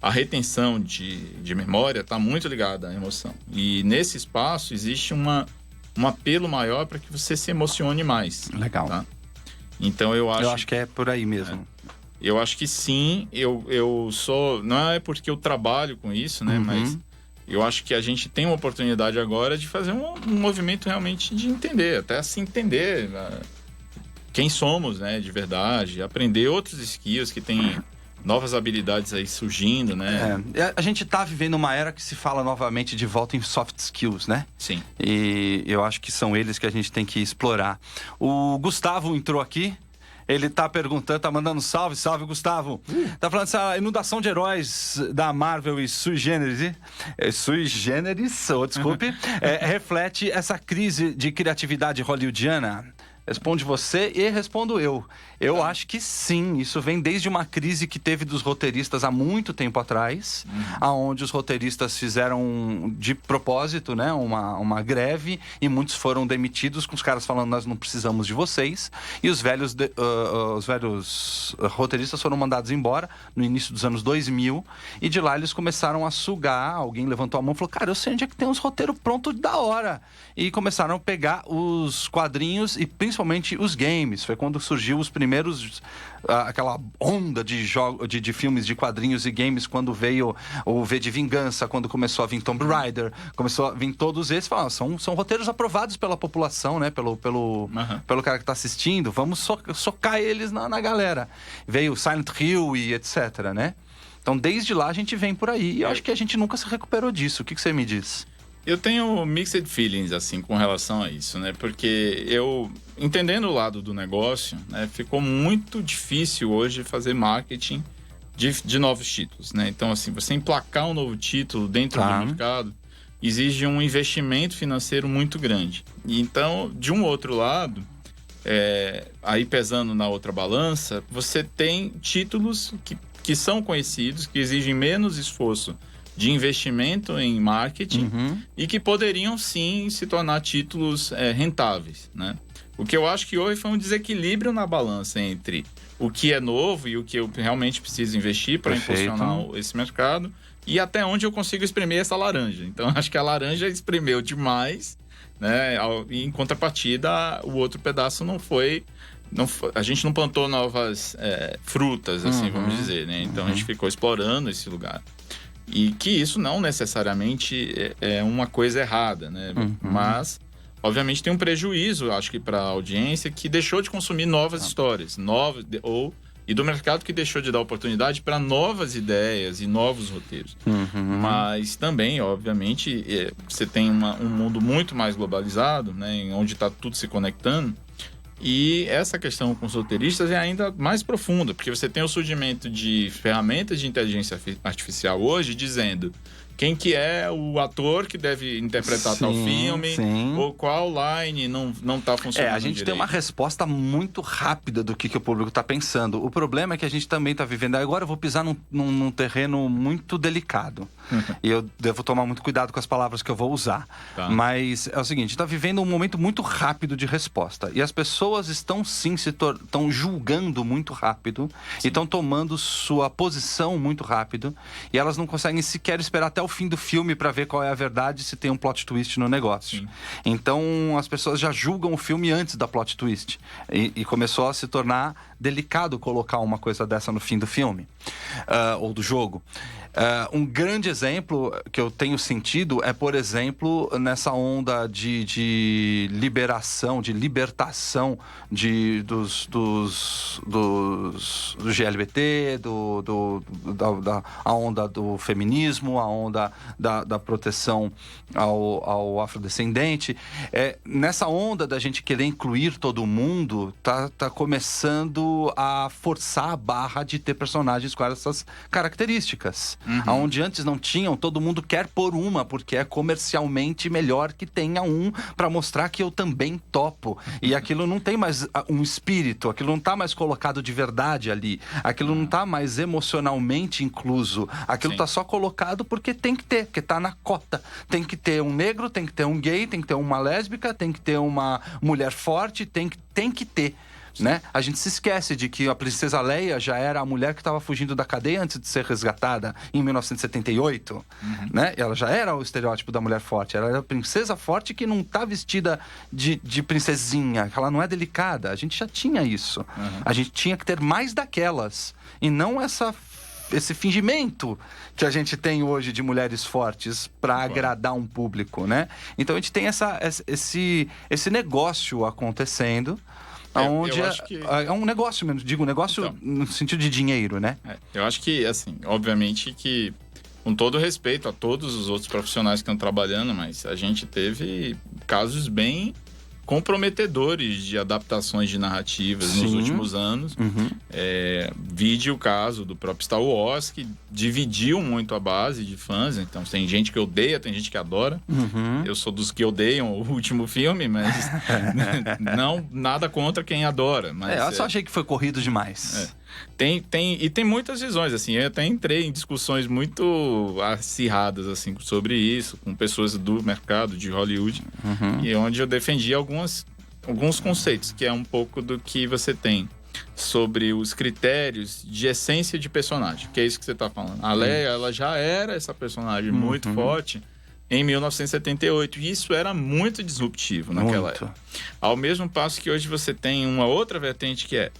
Speaker 3: a retenção de memória está muito ligada à emoção. E nesse espaço existe um apelo maior para que você se emocione mais.
Speaker 2: Legal.
Speaker 3: Tá? Então eu acho
Speaker 2: que é por aí mesmo.
Speaker 3: Eu acho que sim. Eu sou... Não é porque eu trabalho com isso, né? Mas eu acho que a gente tem uma oportunidade agora de fazer um movimento realmente de entender. Até se entender quem somos, né? De verdade. Aprender outros skills que tem... novas habilidades aí surgindo, né?
Speaker 2: A gente tá vivendo uma era que se fala novamente de volta em soft skills, né?
Speaker 3: Sim.
Speaker 2: E eu acho que são eles que a gente tem que explorar. O Gustavo entrou aqui. Ele tá perguntando, tá mandando salve, Gustavo. Tá falando essa inundação de heróis da Marvel e sui generis, desculpe, reflete essa crise de criatividade hollywoodiana. Responde você e respondo eu. Eu acho que sim, isso vem desde uma crise que teve dos roteiristas há muito tempo atrás, aonde os roteiristas fizeram de propósito, né, uma greve, e muitos foram demitidos, com os caras falando, nós não precisamos de vocês, e os velhos roteiristas foram mandados embora no início dos anos 2000, e de lá eles começaram a sugar. Alguém levantou a mão e falou, cara, eu sei onde é que tem uns roteiros prontos da hora, e começaram a pegar os quadrinhos e principalmente os games. Foi quando surgiu os primeiros, aquela onda de filmes de quadrinhos e games, quando veio o V de Vingança, quando começou a vir Tomb Raider, começou a vir todos esses, falaram, são roteiros aprovados pela população, né, pelo cara que tá assistindo, vamos socar eles na galera. Veio Silent Hill e etc, né? Então desde lá a gente vem por aí, e eu acho que a gente nunca se recuperou disso. O que você me diz?
Speaker 3: Eu tenho mixed feelings, assim, com relação a isso, né? Porque eu, entendendo o lado do negócio, né, ficou muito difícil hoje fazer marketing de novos títulos, né? Então, assim, você emplacar um novo título dentro do mercado exige um investimento financeiro muito grande. E então, de um outro lado, aí pesando na outra balança, você tem títulos que são conhecidos, que exigem menos esforço de investimento em marketing e que poderiam sim se tornar títulos rentáveis, né? O que eu acho que hoje foi um desequilíbrio na balança entre o que é novo e o que eu realmente preciso investir para impulsionar esse mercado, e até onde eu consigo espremer essa laranja. Então, acho que a laranja espremeu demais, né? E, em contrapartida, o outro pedaço não foi... a gente não plantou novas frutas, assim, vamos dizer, né? Então, a gente ficou explorando esse lugar. E que isso não necessariamente é uma coisa errada, né? Mas, obviamente, tem um prejuízo, acho que para a audiência, que deixou de consumir novas histórias, e do mercado que deixou de dar oportunidade para novas ideias e novos roteiros. Mas também, obviamente, você tem um mundo muito mais globalizado, né? Onde está tudo se conectando. E essa questão com os roteiristas é ainda mais profunda, porque você tem o surgimento de ferramentas de inteligência artificial hoje dizendo quem que é o ator que deve interpretar tal filme, ou qual line não tá funcionando
Speaker 2: a gente
Speaker 3: direito.
Speaker 2: tem uma resposta muito rápida do que o público tá pensando. O problema é que a gente também tá vivendo... Agora eu vou pisar num terreno muito delicado. E eu devo tomar muito cuidado com as palavras que eu vou usar.
Speaker 3: Tá.
Speaker 2: Mas é o seguinte, tá vivendo um momento muito rápido de resposta. E as pessoas estão sim estão julgando muito rápido. E estão tomando sua posição muito rápido. E elas não conseguem sequer esperar até o fim do filme para ver qual é a verdade, se tem um plot twist no negócio. Sim. Então as pessoas já julgam o filme antes da plot twist. E começou a se tornar delicado colocar uma coisa dessa no fim do filme. Ou do jogo. Um grande exemplo que eu tenho sentido é, por exemplo, nessa onda de liberação, de libertação dos GLBT, a onda do feminismo, a onda da proteção ao afrodescendente. Nessa onda da gente querer incluir todo mundo, tá começando a forçar a barra de ter personagens com essas características. Onde antes não tinham, todo mundo quer pôr uma, porque é comercialmente melhor que tenha um, para mostrar que eu também topo. E aquilo não tem mais um espírito, aquilo não tá mais colocado de verdade ali, aquilo não tá mais emocionalmente incluso, aquilo tá só colocado porque tem que ter, porque tá na cota. Tem que ter um negro, tem que ter um gay, tem que ter uma lésbica, tem que ter uma mulher forte, tem que ter. Né? A gente se esquece de que a princesa Leia já era a mulher que estava fugindo da cadeia antes de ser resgatada em 1978, né? Ela já era o estereótipo da mulher forte. Ela era a princesa forte que não está vestida de princesinha, que ela não é delicada. A gente já tinha isso. A gente tinha que ter mais daquelas e não esse fingimento que a gente tem hoje de mulheres fortes para agradar um público, né? Então a gente tem esse negócio acontecendo. Onde é um negócio mesmo, digo negócio então, no sentido de dinheiro, né?
Speaker 3: Eu acho que, assim, obviamente que, com todo respeito a todos os outros profissionais que estão trabalhando, mas a gente teve casos bem comprometedores de adaptações de narrativas nos últimos anos. Vide o caso do próprio Star Wars, que dividiu muito a base de fãs. Então tem gente que odeia, tem gente que adora. Eu sou dos que odeiam o último filme, mas não nada contra quem adora. Mas,
Speaker 2: eu só achei que foi corrido demais.
Speaker 3: Tem muitas visões, assim. Eu até entrei em discussões muito acirradas, assim, sobre isso, com pessoas do mercado de Hollywood, e onde eu defendi alguns conceitos, que é um pouco do que você tem sobre os critérios de essência de personagem, que é isso que você está falando. A Leia, ela já era essa personagem muito forte em 1978, e isso era muito disruptivo naquela época. Ao mesmo passo que hoje você tem uma outra vertente que é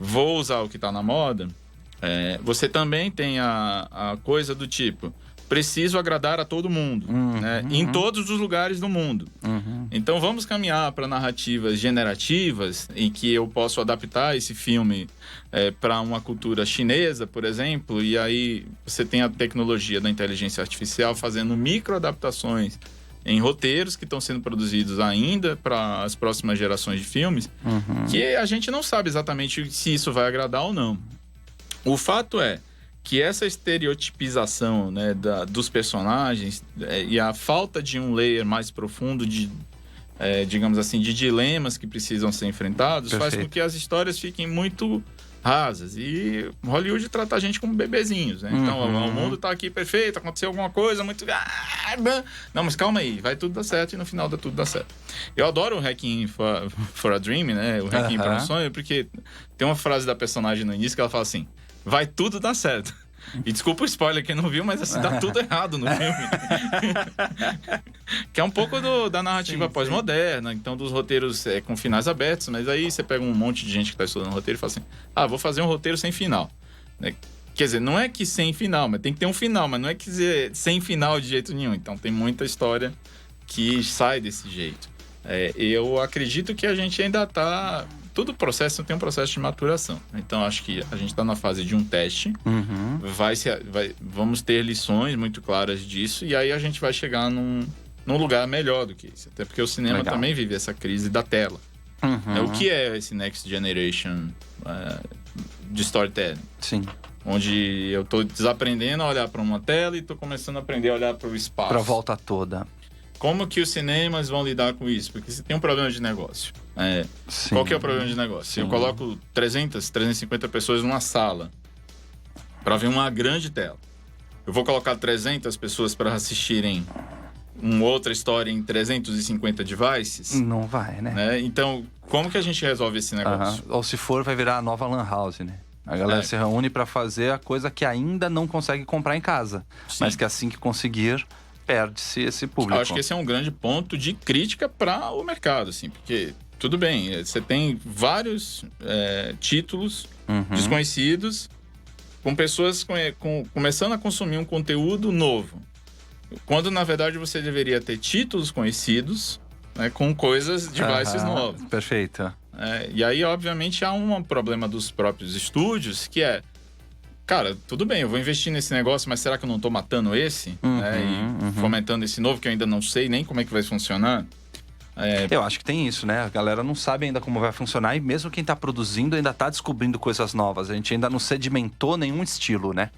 Speaker 3: vou usar o que está na moda, você também tem a coisa do tipo, preciso agradar a todo mundo, né? Em todos os lugares do mundo. Então vamos caminhar para narrativas generativas em que eu posso adaptar esse filme para uma cultura chinesa, por exemplo, e aí você tem a tecnologia da inteligência artificial fazendo micro-adaptações em roteiros que estão sendo produzidos ainda para as próximas gerações de filmes, que a gente não sabe exatamente se isso vai agradar ou não. O fato é que essa estereotipização, né, dos personagens e a falta de um layer mais profundo de, digamos assim, de dilemas que precisam ser enfrentados, faz com que as histórias fiquem muito rasas. E Hollywood trata a gente como bebezinhos, né? Então, o mundo tá aqui perfeito, aconteceu alguma coisa muito... Não, mas calma aí, vai tudo dar certo e no final tudo dá certo. Eu adoro o Hacking for a Dream, né? O Hacking para um sonho, porque tem uma frase da personagem no início que ela fala assim, vai tudo dar certo. E desculpa o spoiler, quem não viu, mas assim, dá tudo errado no filme. Que é um pouco da narrativa pós-moderna, então dos roteiros com finais abertos, mas aí você pega um monte de gente que está estudando roteiro e fala assim, vou fazer um roteiro sem final. Né? Quer dizer, não é que sem final, mas tem que ter um final, mas não é que dizer sem final de jeito nenhum. Então tem muita história que sai desse jeito. Eu acredito que a gente ainda está... Todo processo tem um processo de maturação. Então, acho que a gente está na fase de um teste. Vamos ter lições muito claras disso. E aí a gente vai chegar num lugar melhor do que isso. Até porque o cinema também vive essa crise da tela. O que é esse Next Generation de storytelling?
Speaker 2: Sim.
Speaker 3: onde eu tô desaprendendo a olhar para uma tela e tô começando a aprender a olhar para o espaço.
Speaker 2: Pra volta toda.
Speaker 3: Como que os cinemas vão lidar com isso? Porque se tem um problema de negócio.
Speaker 2: Sim.
Speaker 3: Qual que é o problema de negócio?
Speaker 2: Sim.
Speaker 3: Eu coloco 300, 350 pessoas numa sala para ver uma grande tela. Eu vou colocar 300 pessoas para assistirem uma outra história em 350 devices?
Speaker 2: Não vai, né?
Speaker 3: Então, como que a gente resolve esse negócio?
Speaker 2: Ou se for, vai virar a nova Lan House, né? A galera se reúne para fazer a coisa que ainda não consegue comprar em casa.
Speaker 3: Sim.
Speaker 2: Mas que assim que conseguir, perde-se esse público.
Speaker 3: Eu acho que esse é um grande ponto de crítica para o mercado, assim, porque tudo bem, você tem vários títulos desconhecidos com pessoas começando a consumir um conteúdo novo, quando na verdade você deveria ter títulos conhecidos, né, com coisas, devices novos.
Speaker 2: Perfeito.
Speaker 3: E aí, obviamente, há um problema dos próprios estúdios, que é, cara, tudo bem, eu vou investir nesse negócio, mas será que eu não tô matando esse? E fomentando esse novo que eu ainda não sei nem como é que vai funcionar?
Speaker 2: Eu acho que tem isso, né? A galera não sabe ainda como vai funcionar e mesmo quem tá produzindo ainda tá descobrindo coisas novas. A gente ainda não sedimentou nenhum estilo, né?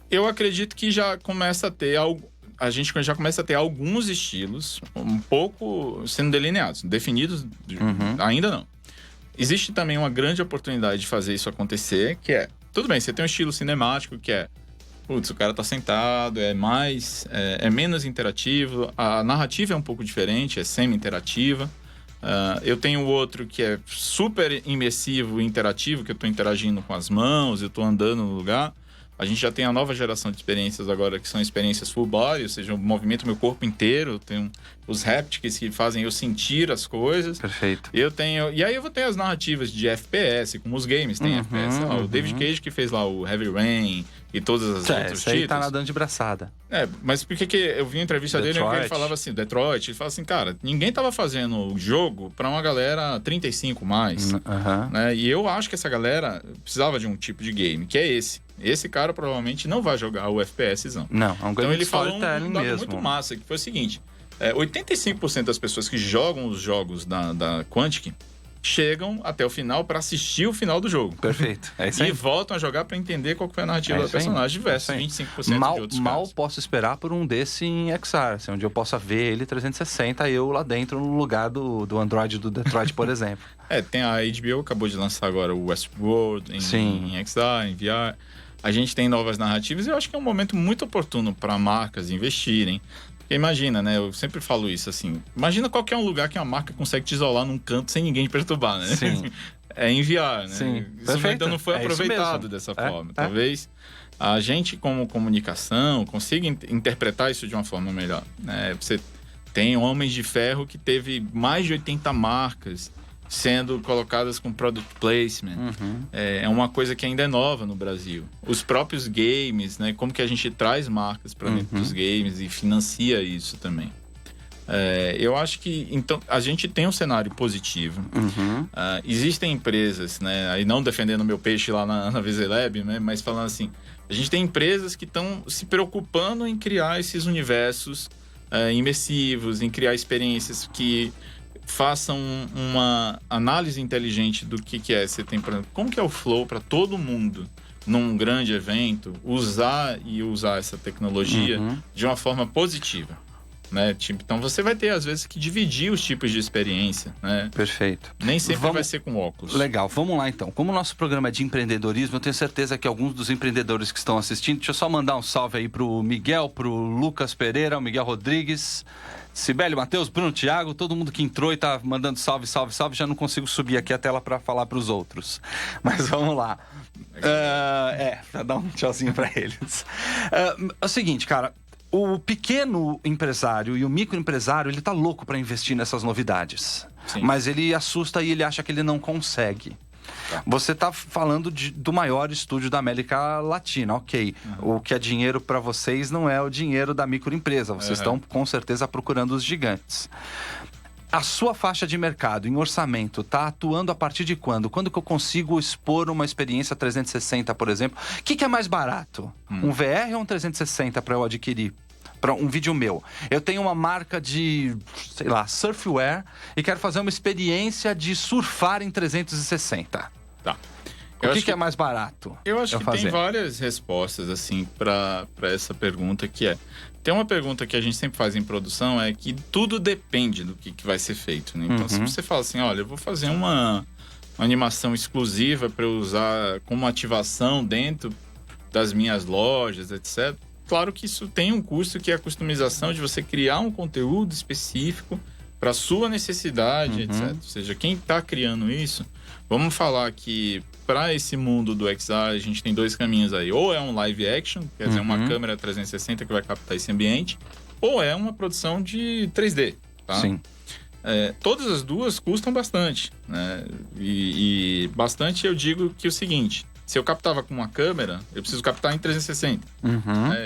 Speaker 3: Eu acredito que já começa a ter a gente já começa a ter alguns estilos um pouco sendo delineados, definidos, ainda não. Existe também uma grande oportunidade de fazer isso acontecer, que é, tudo bem, você tem um estilo cinemático que é, o cara tá sentado, é menos interativo, a narrativa é um pouco diferente, é semi-interativa. Eu tenho outro que é super imersivo e interativo, que eu tô interagindo com as mãos, eu tô andando no lugar. A gente já tem a nova geração de experiências agora, que são experiências full body, ou seja, eu movimento meu corpo inteiro. Eu tenho os haptics que fazem eu sentir as coisas.
Speaker 2: Perfeito.
Speaker 3: E aí eu vou ter as narrativas de FPS, como os games têm FPS. Sei lá, o David Cage que fez lá o Heavy Rain e todas as outros
Speaker 2: isso aí
Speaker 3: títulos.
Speaker 2: tá nadando de braçada.
Speaker 3: Mas por que eu vi a entrevista dele e ele falava assim, Detroit, ele fala assim, cara, ninguém tava fazendo o jogo pra uma galera 35 mais. Né? E eu acho que essa galera precisava de um tipo de game, que é esse. Esse cara provavelmente não vai jogar o FPSzão.
Speaker 2: Não, é um
Speaker 3: então ele falou um
Speaker 2: dado
Speaker 3: mesmo. Muito massa, que foi o seguinte, 85% das pessoas que jogam os jogos da Quantic chegam até o final para assistir o final do jogo.
Speaker 2: Perfeito, é isso aí.
Speaker 3: E voltam a jogar para entender qual foi a narrativa do personagem versus 25% de outros
Speaker 2: Mal
Speaker 3: caras.
Speaker 2: posso esperar por um desse em XR, assim, onde eu possa ver ele 360 eu lá dentro no lugar do Android do Detroit, por exemplo.
Speaker 3: Tem a HBO, acabou de lançar agora o Westworld em XR, em VR. A gente tem novas narrativas e eu acho que é um momento muito oportuno para marcas investirem. Porque imagina, né? Eu sempre falo isso assim. Imagina qualquer um lugar que uma marca consegue te isolar num canto sem ninguém te perturbar, né?
Speaker 2: Sim.
Speaker 3: É enviar, né?
Speaker 2: Sim.
Speaker 3: Isso ainda não foi aproveitado dessa forma. Talvez a gente, como comunicação, consiga interpretar isso de uma forma melhor. Né? Você tem Homens de Ferro que teve mais de 80 marcas sendo colocadas com product placement. É uma coisa que ainda é nova no Brasil. Os próprios games, né? Como que a gente traz marcas para dentro dos games e financia isso também. Eu acho que então a gente tem um cenário positivo. Existem empresas, né? Aí não defendendo o meu peixe lá na VZLab, né? Mas falando assim, a gente tem empresas que estão se preocupando em criar esses universos imersivos, em criar experiências que façam uma análise inteligente do que é. Você tem, como que é o flow para todo mundo num grande evento usar essa tecnologia de uma forma positiva, né? Então você vai ter às vezes que dividir os tipos de experiência, né?
Speaker 2: Perfeito.
Speaker 3: Nem sempre vai ser com óculos.
Speaker 2: Legal, vamos lá então. Como o nosso programa é de empreendedorismo, eu tenho certeza que alguns dos empreendedores que estão assistindo, deixa eu só mandar um salve aí pro Miguel, pro Lucas Pereira, o Miguel Rodrigues, Sibeli, Matheus, Bruno, Thiago, todo mundo que entrou e tá mandando salve, salve, salve. Já não consigo subir aqui a tela para falar para os outros. Mas vamos lá. Pra dar um tchauzinho para eles. É o seguinte, cara. O pequeno empresário e o microempresário, ele tá louco para investir nessas novidades.
Speaker 3: Sim.
Speaker 2: Mas ele assusta e ele acha que ele não consegue. Você tá falando do maior estúdio da América Latina, ok. O que é dinheiro para vocês não é o dinheiro da microempresa. Vocês estão, com certeza, procurando os gigantes. A sua faixa de mercado em orçamento está atuando a partir de quando? Quando que eu consigo expor uma experiência 360, por exemplo? O que é mais barato? Um VR ou um 360 para eu adquirir? Para um vídeo meu. Eu tenho uma marca de, sei lá, surfwear e quero fazer uma experiência de surfar em 360.
Speaker 3: Tá.
Speaker 2: O que é mais barato?
Speaker 3: Eu acho que
Speaker 2: fazer?
Speaker 3: tem várias respostas, assim, para essa pergunta, que é... Tem uma pergunta que a gente sempre faz em produção, é que tudo depende do que vai ser feito, né? Então, se você fala assim, olha, eu vou fazer uma animação exclusiva para eu usar como ativação dentro das minhas lojas, etc. Claro que isso tem um custo, que é a customização de você criar um conteúdo específico para sua necessidade, etc. Ou seja, quem está criando isso, vamos falar que para esse mundo do XR, a gente tem dois caminhos aí. Ou é um live action, quer dizer, uma câmera 360 que vai captar esse ambiente, ou é uma produção de 3D, tá?
Speaker 2: Sim.
Speaker 3: Todas as duas custam bastante, né? E bastante eu digo que é o seguinte: se eu captava com uma câmera, eu preciso captar em 360.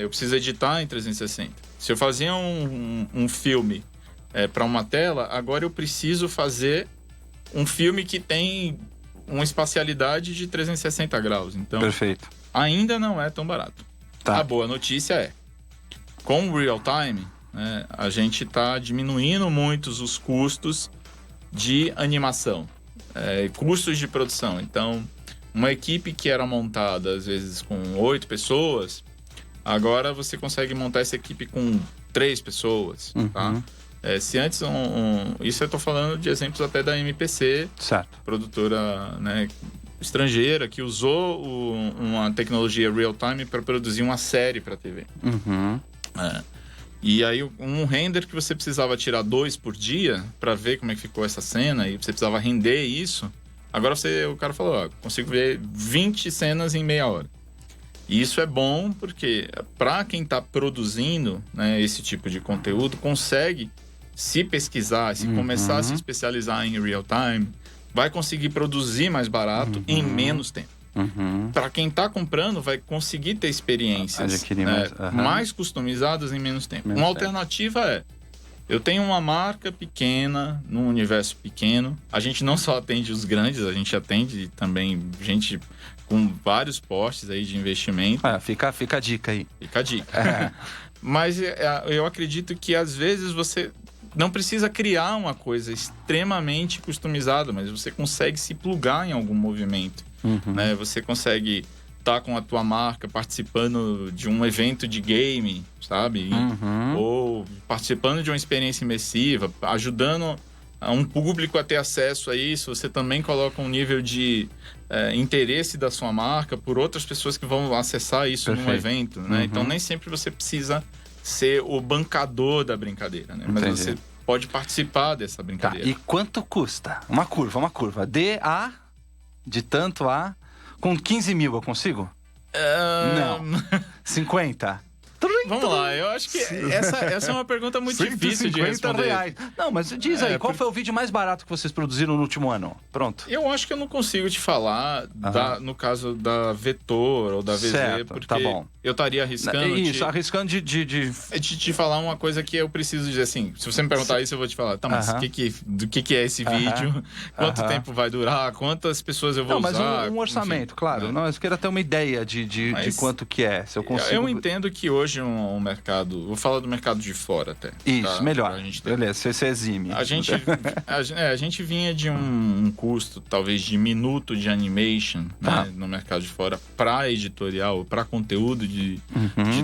Speaker 3: Eu preciso editar em 360. Se eu fazia um filme para uma tela, agora eu preciso fazer um filme que tem uma espacialidade de 360 graus. Então,
Speaker 2: perfeito.
Speaker 3: Ainda não é tão barato.
Speaker 2: Tá.
Speaker 3: A boa notícia é, com o real time, né, a gente está diminuindo muito os custos de animação, custos de produção. Então, uma equipe que era montada, às vezes, com 8 pessoas, agora você consegue montar essa equipe com 3 pessoas, tá? Se antes, isso eu estou falando de exemplos até da MPC,
Speaker 2: certo,
Speaker 3: produtora, né, estrangeira, que usou uma tecnologia real-time para produzir uma série para TV. E aí, um render que você precisava tirar 2 por dia para ver como é que ficou essa cena, e você precisava render isso, agora o cara falou, consigo ver 20 cenas em meia hora. E isso é bom porque, para quem está produzindo, né, esse tipo de conteúdo, consegue se pesquisar, se começar a se especializar em real time, vai conseguir produzir mais barato em menos tempo. Para quem está comprando, vai conseguir ter experiências mais customizadas em menos tempo. Uma alternativa é, eu tenho uma marca pequena, num universo pequeno, a gente não só atende os grandes, a gente atende também gente com vários postes aí de investimento.
Speaker 2: Fica a dica aí.
Speaker 3: Fica a dica. Mas eu acredito que às vezes você não precisa criar uma coisa extremamente customizada, mas você consegue se plugar em algum movimento, né? Você consegue estar com a tua marca participando de um evento de game, sabe? Ou participando de uma experiência imersiva, ajudando um público a ter acesso a isso. Você também coloca um nível de interesse da sua marca por outras pessoas que vão acessar isso num evento, né? Então, nem sempre você precisa ser o bancador da brincadeira, né? Mas você pode participar dessa brincadeira.
Speaker 2: E quanto custa? Uma curva. De tanto a... Com 15 mil eu consigo? Não. 50?
Speaker 3: Vamos lá, eu acho que essa é uma pergunta muito difícil de responder.
Speaker 2: Reais. Não, mas diz aí, qual foi o vídeo mais barato que vocês produziram no último ano? Pronto.
Speaker 3: Eu acho que eu não consigo te falar, no caso da Vetor ou da VZ, porque
Speaker 2: tá bom.
Speaker 3: Eu estaria arriscando...
Speaker 2: arriscando de
Speaker 3: te falar uma coisa que eu preciso dizer assim. Se você me perguntar isso, eu vou te falar. Tá, mas do que é esse vídeo? Quanto tempo vai durar? Quantas pessoas eu vou usar?
Speaker 2: Mas um orçamento, enfim, claro. Não, eu queria ter uma ideia de quanto que é, se eu consigo...
Speaker 3: Eu entendo que hoje um mercado... Vou falar do mercado de fora até.
Speaker 2: Isso, melhor. Beleza, você exime.
Speaker 3: A gente vinha de um custo, talvez, de minuto de animation, né, no mercado de fora, para editorial, para conteúdo de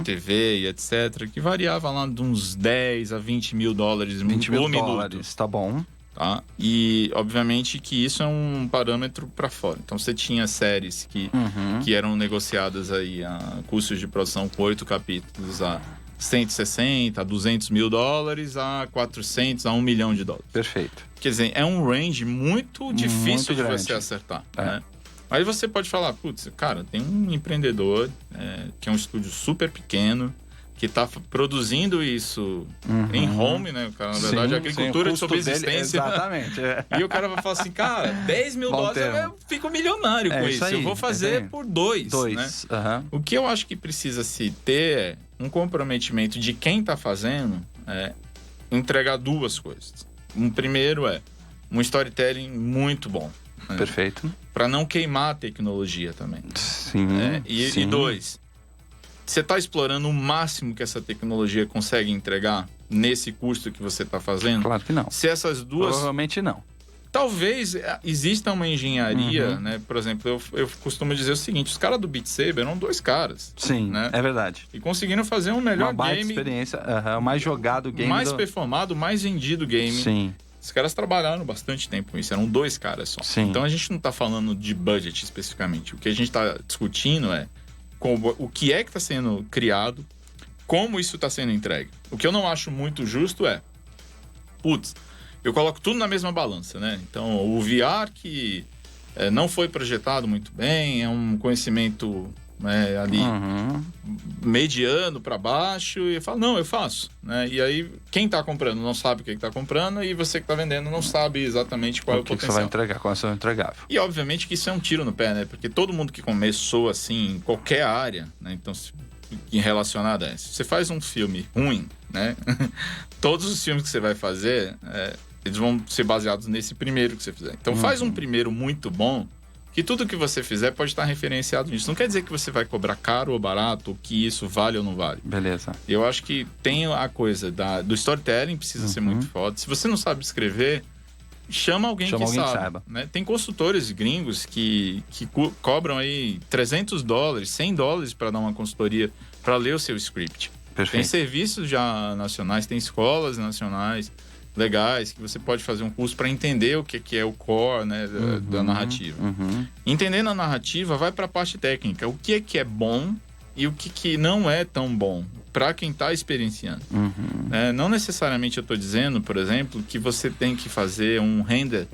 Speaker 3: TV e etc., que variava lá de uns 10 a 20 mil dólares por minuto.
Speaker 2: Tá bom.
Speaker 3: Tá? E, obviamente, que isso é um parâmetro para fora. Então, você tinha séries que eram negociadas aí a custos de produção com 8 capítulos a 160, a 200 mil dólares, a 400, a 1 milhão de dólares.
Speaker 2: Perfeito.
Speaker 3: Quer dizer, é um range muito difícil de você acertar. Né? Aí você pode falar, putz, cara, tem um empreendedor que é um estúdio super pequeno, que está produzindo isso em home, né? O cara, na verdade, é agricultura de sobrevivência.
Speaker 2: Exatamente.
Speaker 3: E o cara vai falar assim, cara, 10 mil dólares eu fico milionário com isso. Eu vou fazer por 2. Né? O que eu acho que precisa se ter é um comprometimento de quem está fazendo entregar 2 coisas. Um primeiro é um storytelling muito bom. Né?
Speaker 2: Perfeito.
Speaker 3: Para não queimar a tecnologia também.
Speaker 2: Sim.
Speaker 3: E 2... Você está explorando o máximo que essa tecnologia consegue entregar nesse custo que você está fazendo?
Speaker 2: Claro que não.
Speaker 3: Se essas duas...
Speaker 2: Provavelmente não.
Speaker 3: Talvez exista uma engenharia, né? Por exemplo, eu costumo dizer o seguinte, os caras do Beat Saber eram 2 caras.
Speaker 2: Sim,
Speaker 3: né?
Speaker 2: É verdade.
Speaker 3: E conseguiram fazer um melhor
Speaker 2: uma baita
Speaker 3: game.
Speaker 2: Experiência, o mais jogado game.
Speaker 3: Mais performado, mais vendido game.
Speaker 2: Sim.
Speaker 3: Os caras trabalharam bastante tempo com isso, eram 2 caras só.
Speaker 2: Sim.
Speaker 3: Então a gente não tá falando de budget especificamente. O que a gente tá discutindo é o que é que tá sendo criado, como isso tá sendo entregue. O que eu não acho muito justo é... eu coloco tudo na mesma balança, né? Então, o VR que não foi projetado muito bem, é um conhecimento ali mediano para baixo, e eu falo, não, eu faço, né? E aí, quem tá comprando não sabe o que tá comprando, e você que tá vendendo não sabe exatamente qual é o potencial.
Speaker 2: Que você vai entregar, qual é o seu entregável.
Speaker 3: E, obviamente, que isso é um tiro no pé, né? Porque todo mundo que começou, assim, em qualquer área, né? Então, relacionada a isso, você faz um filme ruim, né? Todos os filmes que você vai fazer... eles vão ser baseados nesse primeiro que você fizer. Então faz um primeiro muito bom, que tudo que você fizer pode estar referenciado nisso. Não quer dizer que você vai cobrar caro ou barato, ou que isso vale ou não vale.
Speaker 2: Beleza.
Speaker 3: Eu acho que tem a coisa do storytelling, precisa ser muito foda. Se você não sabe escrever, chama alguém que saiba. Né? Tem consultores gringos que cobram aí $300, $100 para dar uma consultoria, para ler o seu script.
Speaker 2: Perfeito.
Speaker 3: Tem serviços já nacionais, tem escolas nacionais legais, que você pode fazer um curso para entender o que é o core, né, da narrativa. Entendendo a narrativa, vai para a parte técnica. O que é bom e o que não é tão bom para quem está experienciando. Não necessariamente eu estou dizendo, por exemplo, que você tem que fazer um render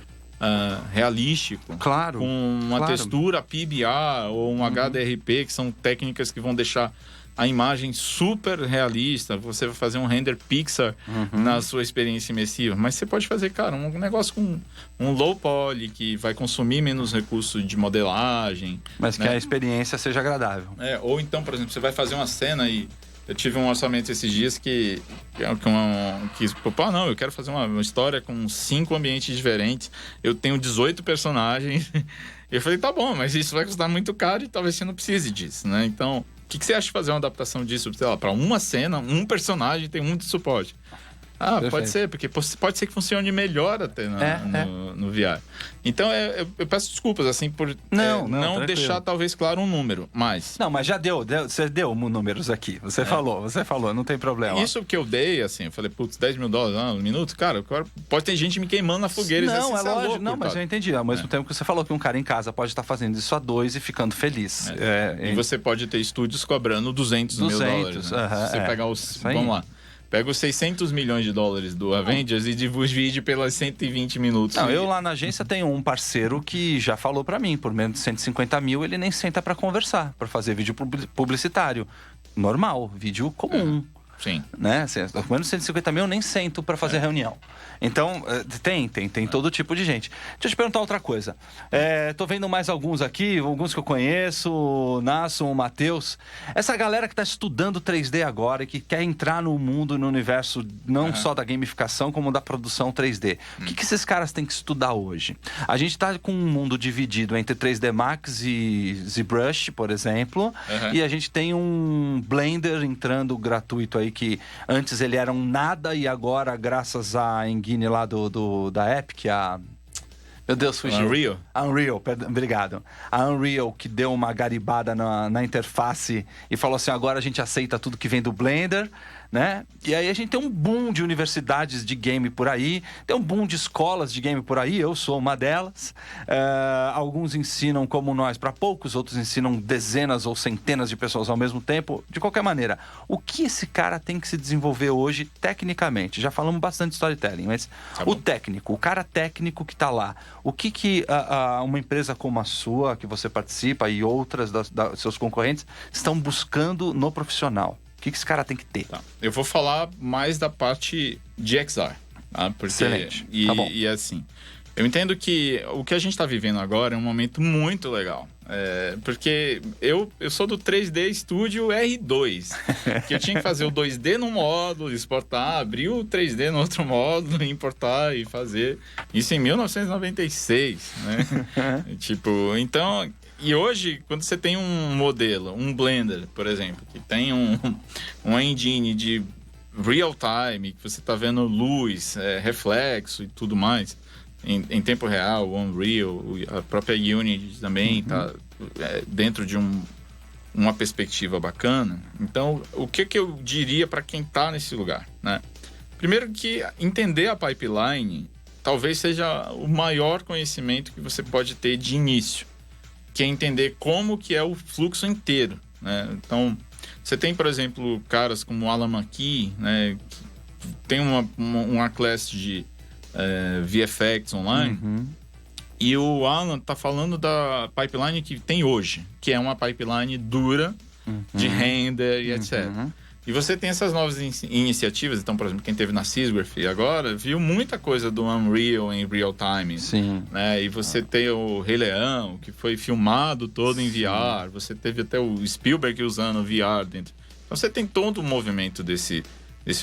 Speaker 3: realístico, com uma textura PBR ou um HDRP, que são técnicas que vão deixar a imagem super realista. Você vai fazer um render Pixar na sua experiência imersiva. Mas você pode fazer, cara, um negócio com um low poly, que vai consumir menos recursos de modelagem.
Speaker 2: Mas que a experiência seja agradável.
Speaker 3: Ou então, por exemplo, você vai fazer uma cena e... Eu tive um orçamento esses dias que não, eu quero fazer uma história com 5 ambientes diferentes. Eu tenho 18 personagens. Eu falei, tá bom, mas isso vai custar muito caro e talvez você não precise disso, né? Então... O que você acha de fazer uma adaptação disso, sei lá, para uma cena, um personagem tem muito suporte?
Speaker 2: Perfeito.
Speaker 3: Pode ser, porque pode ser que funcione melhor até no VR. Então, eu peço desculpas, assim, por não deixar, talvez, claro, um número, mas...
Speaker 2: Não, mas já você deu números aqui, você falou, não tem problema.
Speaker 3: Isso que eu dei, assim, eu falei, $10 mil um minuto, cara, pode ter gente me queimando na fogueira.
Speaker 2: Não, lógico, mas eu entendi, ao mesmo tempo que você falou que um cara em casa pode estar fazendo isso a 2 e ficando feliz.
Speaker 3: E você pode ter estúdios cobrando $200 mil. Né? Você pegar vamos lá. Pega os $600 milhões do Avengers e divide pelas 120 minutos.
Speaker 2: Não, eu lá na agência tenho um parceiro que já falou pra mim, por menos de 150 mil, ele nem senta pra conversar, pra fazer vídeo publicitário. Normal, vídeo comum.
Speaker 3: Sim.
Speaker 2: Né? Por menos 150 mil eu nem sento pra fazer reunião. Então, tem todo tipo de gente. Deixa eu te perguntar outra coisa. Tô vendo mais alguns aqui, alguns que eu conheço, o Nasson, o Matheus. Essa galera que tá estudando 3D agora e que quer entrar no mundo, no universo, não só da gamificação, como da produção 3D. O que esses caras têm que estudar hoje? A gente tá com um mundo dividido entre 3D Max e ZBrush, por exemplo, e a gente tem um Blender entrando gratuito aí, que antes ele era um nada e agora, graças à engine lá da Epic, meu Deus, fugiu. Unreal, perdão, obrigado. A Unreal, que deu uma garibada na interface e falou assim, agora a gente aceita tudo que vem do Blender, né? E aí a gente tem um boom de universidades de game por aí, tem um boom de escolas de game por aí, eu sou uma delas. Alguns ensinam como nós para poucos, outros ensinam dezenas ou centenas de pessoas ao mesmo tempo. De qualquer maneira, o que esse cara tem que se desenvolver hoje tecnicamente? Já falamos bastante de storytelling, mas o cara técnico que tá lá, o que uma empresa como a sua, que você participa, e outras dos seus concorrentes estão buscando no profissional? O que esse cara tem que ter?
Speaker 3: Eu vou falar mais da parte de XR. Tá? Porque,
Speaker 2: excelente.
Speaker 3: Tá bom. E assim, eu entendo que o que a gente está vivendo agora é um momento muito legal. Porque eu sou do 3D Studio R2, que eu tinha que fazer o 2D num módulo, exportar, abrir o 3D no outro módulo, importar e fazer. Isso em 1996, né? Então... E hoje, quando você tem um modelo, um Blender, por exemplo, que tem uma engine de real time, que você está vendo luz, reflexo e tudo mais, em tempo real, o Unreal, a própria Unity também está dentro de uma perspectiva bacana. Então, o que eu diria para quem está nesse lugar, né? Primeiro que entender a pipeline talvez seja o maior conhecimento que você pode ter de início, que é entender como que é o fluxo inteiro, né? Então, você tem, por exemplo, caras como Alan McKee, né, que tem uma classe de VFX online, e o Alan tá falando da pipeline que tem hoje, que é uma pipeline dura de render e etc. E você tem essas novas iniciativas. Então, por exemplo, quem teve na Sysgraph agora viu muita coisa do Unreal em real time.
Speaker 2: Sim.
Speaker 3: Né? E você tem o Rei Leão, que foi filmado todo em VR. Você teve até o Spielberg usando VR dentro. Então, você tem todo um movimento desse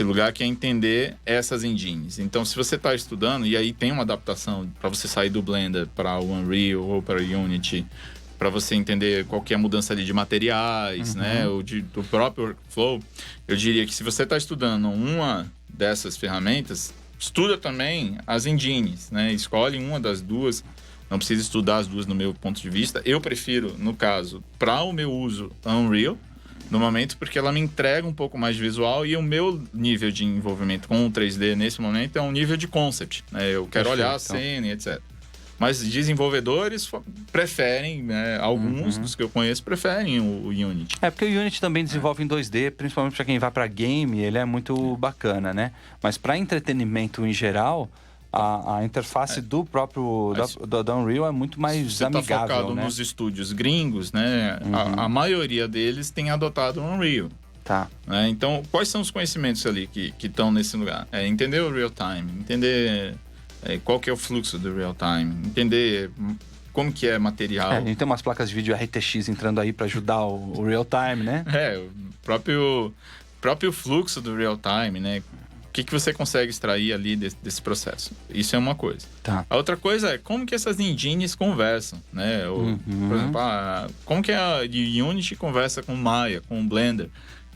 Speaker 3: lugar que é entender essas engines. Então, se você está estudando, e aí tem uma adaptação para você sair do Blender para o Unreal ou para o Unity, para você entender qual que é a mudança ali de materiais, né, do próprio workflow, eu diria que se você está estudando uma dessas ferramentas, estuda também as engines, né, escolhe uma das duas, não precisa estudar as duas no meu ponto de vista. Eu prefiro, no caso, para o meu uso, Unreal, no momento, porque ela me entrega um pouco mais de visual e o meu nível de envolvimento com o 3D nesse momento é um nível de concept, né, eu quero olhar a cena e etc. Mas desenvolvedores preferem, né, alguns dos que eu conheço preferem o Unity.
Speaker 2: Porque o Unity também desenvolve em 2D, principalmente para quem vai para game, ele é muito bacana, né? Mas para entretenimento em geral, a interface do próprio da Unreal é muito mais amigável,
Speaker 3: você tá focado nos estúdios gringos, né? A maioria deles tem adotado o Unreal.
Speaker 2: Tá.
Speaker 3: Então, quais são os conhecimentos ali que estão nesse lugar? Entender o real time, entender qual que é o fluxo do real time, entender como que é material.
Speaker 2: A gente tem umas placas de vídeo RTX entrando aí para ajudar o real time, né?
Speaker 3: O próprio fluxo do real time, né? O que você consegue extrair ali desse processo? Isso é uma coisa.
Speaker 2: Tá.
Speaker 3: A outra coisa é como que essas engines conversam, né? Por exemplo, como que a Unity conversa com o Maya, com o Blender.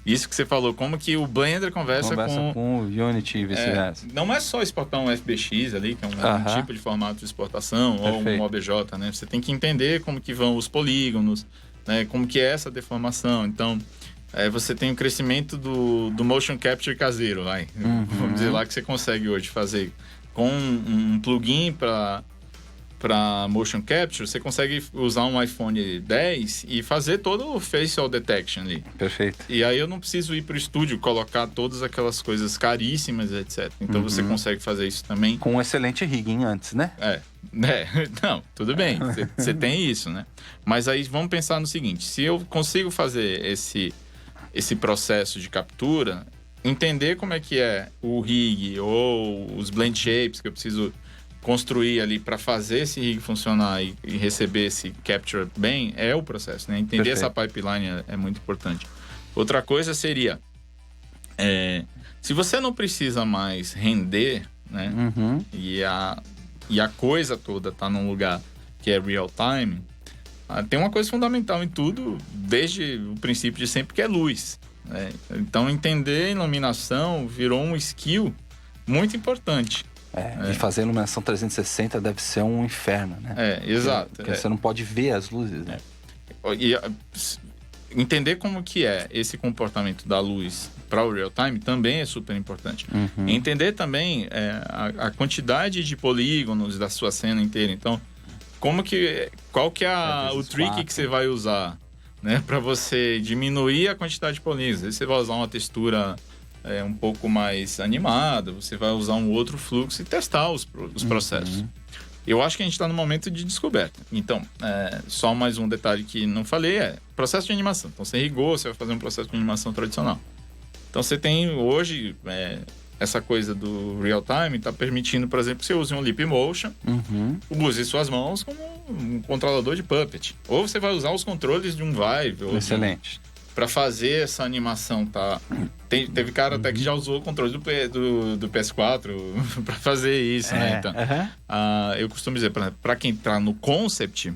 Speaker 3: Isso que você falou, como que o Blender conversa
Speaker 2: com o Unity e vice-versa.
Speaker 3: Não é só exportar um FBX ali, que é um tipo de formato de exportação, ou um OBJ, né? Você tem que entender como que vão os polígonos, né? Como que é essa deformação. Então, você tem o crescimento do motion capture caseiro, vamos dizer lá, que você consegue hoje fazer com um plugin para motion capture, você consegue usar um iPhone 10 e fazer todo o facial detection ali.
Speaker 2: Perfeito.
Speaker 3: E aí eu não preciso ir para o estúdio, colocar todas aquelas coisas caríssimas, etc. Então você consegue fazer isso também.
Speaker 2: Com um excelente rigging antes, né?
Speaker 3: Não, tudo bem, você tem isso, né? Mas aí vamos pensar no seguinte, se eu consigo fazer esse processo de captura, entender como é que é o rig ou os blend shapes que eu preciso construir ali para fazer esse rig funcionar e receber esse capture bem, é o processo, né? Entender essa pipeline é muito importante. Outra coisa seria, se você não precisa mais render, né? E a coisa toda tá num lugar que é real time, tem uma coisa fundamental em tudo, desde o princípio de sempre, que é luz, né? Então, entender iluminação virou um skill muito importante.
Speaker 2: E fazer iluminação 360 deve ser um inferno, né?
Speaker 3: Exato.
Speaker 2: Porque você não pode ver as luzes, né?
Speaker 3: E entender como que é esse comportamento da luz para o real time também é super importante. Entender também a quantidade de polígonos da sua cena inteira. Então, qual que é o trick que você vai usar, né, para você diminuir a quantidade de polígonos? Aí você vai usar uma textura um pouco mais animada, você vai usar um outro fluxo e testar os processos. Eu acho que a gente está no momento de descoberta. Então, só mais um detalhe que não falei processo de animação. Então, você rigou, você vai fazer um processo de animação tradicional. Então, você tem hoje essa coisa do real time, está permitindo, por exemplo, que você use um Leap Motion, use suas mãos como um controlador de Puppet. Ou você vai usar os controles de um Vive.
Speaker 2: Excelente.
Speaker 3: Para fazer essa animação, tá? Teve cara até que já usou o controle do PS4 para fazer isso, né? Então, eu costumo dizer, para quem tá no concept,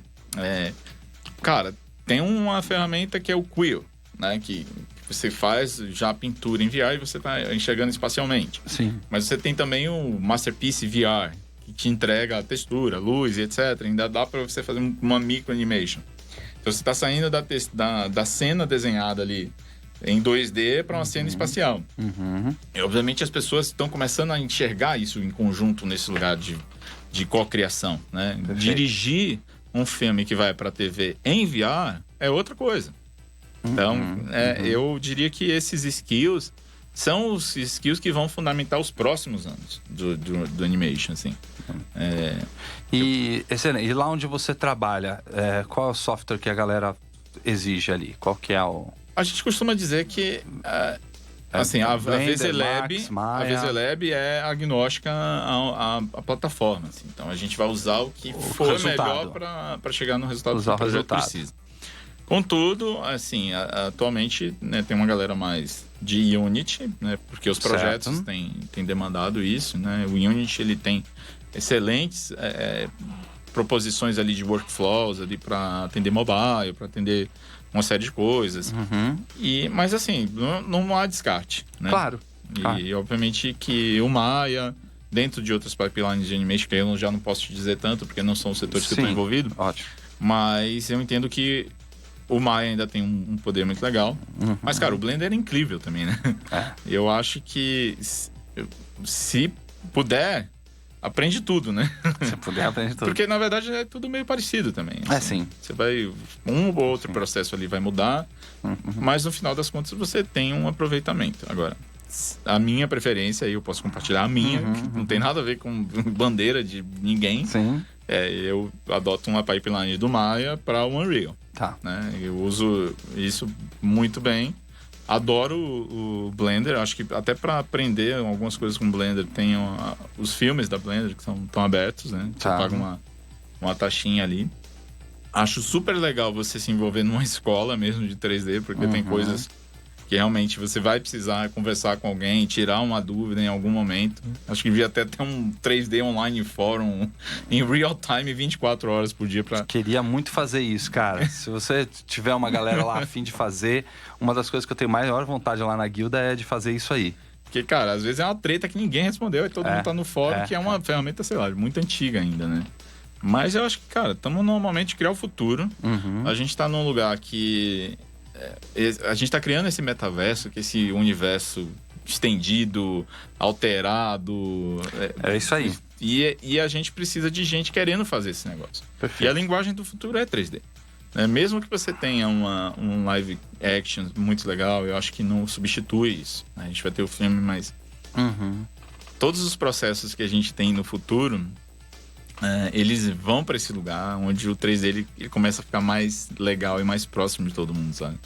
Speaker 3: cara, tem uma ferramenta que é o Quill, né? Que você faz já a pintura em VR e você tá enxergando espacialmente.
Speaker 2: Sim.
Speaker 3: Mas você tem também o Masterpiece VR, te entrega a textura, luz e etc. Ainda dá para você fazer uma micro animation. Então você está saindo da cena desenhada ali em 2D para uma cena espacial. E obviamente as pessoas estão começando a enxergar isso em conjunto nesse lugar de cocriação, né?
Speaker 2: Perfeito.
Speaker 3: Dirigir um filme que vai para a TV em VR é outra coisa. Então, eu diria que esses skills são os skills que vão fundamentar os próximos anos do animation, assim.
Speaker 2: Excelente. E lá onde você trabalha, qual é o software que a galera exige ali? Qual que é o...
Speaker 3: A gente costuma dizer que assim, a VZLab é agnóstica à plataforma. Assim. Então a gente vai usar o que for melhor para chegar no resultado que o projeto precisa. Contudo, assim, atualmente, né, tem uma galera mais de Unity, né, porque os projetos têm demandado isso, né? O Unity ele tem excelentes proposições ali de workflows ali para atender mobile, para atender uma série de coisas. Mas assim, não há descarte, né?
Speaker 2: Claro.
Speaker 3: E obviamente que o Maya, dentro de outras pipelines de animation, que eu já não posso te dizer tanto, porque não são os setores que eu estou envolvido.
Speaker 2: Ótimo.
Speaker 3: Mas eu entendo que o Maya ainda tem um poder muito legal. Mas, cara, o Blender é incrível também, né? Eu acho que se puder, aprende tudo, né?
Speaker 2: Se puder, aprende tudo.
Speaker 3: Porque, na verdade, é tudo meio parecido também.
Speaker 2: Sim.
Speaker 3: Você vai... Um ou outro processo ali vai mudar, mas no final das contas você tem um aproveitamento. Agora, a minha preferência, aí eu posso compartilhar a minha, que não tem nada a ver com bandeira de ninguém.
Speaker 2: Sim.
Speaker 3: Eu adoto uma pipeline do Maya para o Unreal.
Speaker 2: Tá.
Speaker 3: Né? Eu uso isso muito bem. Adoro o Blender. Acho que até para aprender algumas coisas com Blender, tem os filmes da Blender que estão abertos, né? Você paga uma taxinha ali. Acho super legal você se envolver numa escola mesmo de 3D, porque tem coisas que realmente você vai precisar conversar com alguém, tirar uma dúvida em algum momento. Acho que devia até ter um 3D online fórum em real time 24 horas por dia para...
Speaker 2: Queria muito fazer isso, cara. Se você tiver uma galera lá a fim de fazer, uma das coisas que eu tenho maior vontade lá na guilda é de fazer isso aí.
Speaker 3: Porque, cara, às vezes é uma treta que ninguém respondeu e todo mundo tá no fórum, que é uma ferramenta, sei lá, muito antiga ainda, né? Mas eu acho que, cara, estamos num momento de criar o futuro. A gente tá num lugar que... a gente tá criando esse metaverso, que esse universo estendido, alterado.
Speaker 2: É isso aí.
Speaker 3: E a gente precisa de gente querendo fazer esse negócio.
Speaker 2: Perfeito.
Speaker 3: E a linguagem do futuro é 3D. Mesmo que você tenha um live action muito legal, eu acho que não substitui isso. A gente vai ter o filme, mas... Todos os processos que a gente tem no futuro... eles vão para esse lugar onde o 3D ele começa a ficar mais legal e mais próximo de todo mundo, sabe?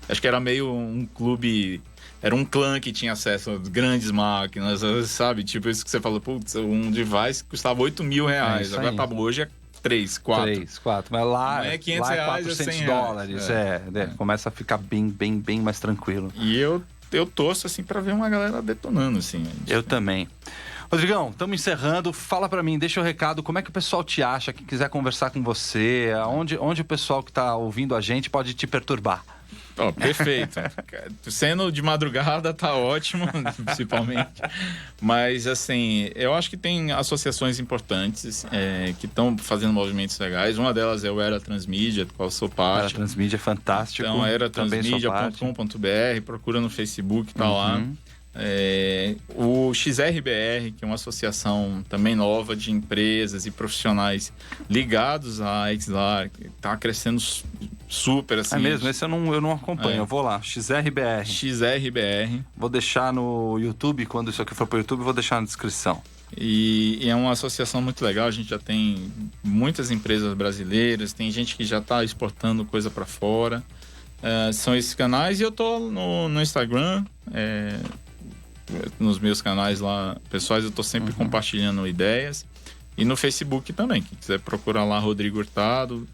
Speaker 3: Acho que era meio um clube... Era um clã que tinha acesso às grandes máquinas, sabe? Tipo isso que você falou, putz, um device custava R$8.000. Agora tá bom, hoje é 3, 4.
Speaker 2: 3, 4. Mas lá,
Speaker 3: não é 500
Speaker 2: lá é
Speaker 3: reais,
Speaker 2: $400.
Speaker 3: é 100 reais.
Speaker 2: Começa a ficar bem mais tranquilo.
Speaker 3: E eu torço, assim, para ver uma galera detonando, assim.
Speaker 2: Eu também. Rodrigão, estamos encerrando. Fala pra mim, deixa o recado, como é que o pessoal te acha, quem quiser conversar com você, onde o pessoal que tá ouvindo a gente pode te perturbar?
Speaker 3: Perfeito. Sendo de madrugada tá ótimo, principalmente. Mas, assim, eu acho que tem associações importantes que estão fazendo movimentos legais. Uma delas é o Era Transmídia, do qual eu sou parte.
Speaker 2: Era Transmídia é fantástico.
Speaker 3: Então, eratransmedia.com.br, procura no Facebook, tá lá. O XRBR, que é uma associação também nova de empresas e profissionais ligados à XLAR, está crescendo super, assim.
Speaker 2: É mesmo? Esse eu não acompanho. Eu vou lá, XRBR. Vou deixar no YouTube, quando isso aqui for pro YouTube, vou deixar na descrição.
Speaker 3: E é uma associação muito legal. A gente já tem muitas empresas brasileiras, tem gente que já está exportando coisa para fora. São esses canais, e eu tô no Instagram, nos meus canais lá pessoais, eu tô sempre compartilhando ideias. E no Facebook também, quem quiser procurar lá Rodrigo Hurtado.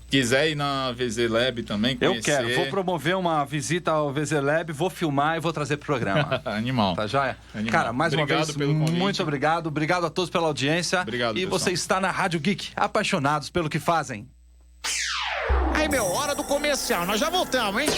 Speaker 3: Quiser ir na VZLab também, conhecer.
Speaker 2: Eu quero, vou promover uma visita ao VZLab, vou filmar e vou trazer pro programa.
Speaker 3: Animal.
Speaker 2: Tá joia?
Speaker 3: Animal.
Speaker 2: Cara, mais
Speaker 3: obrigado
Speaker 2: uma vez,
Speaker 3: pelo convite.
Speaker 2: muito obrigado. Obrigado a todos pela audiência.
Speaker 3: Obrigado,
Speaker 2: e
Speaker 3: pessoal.
Speaker 2: você está na Rádio Geek, apaixonados pelo que fazem.
Speaker 1: Aí, hora do comercial, nós já voltamos, hein?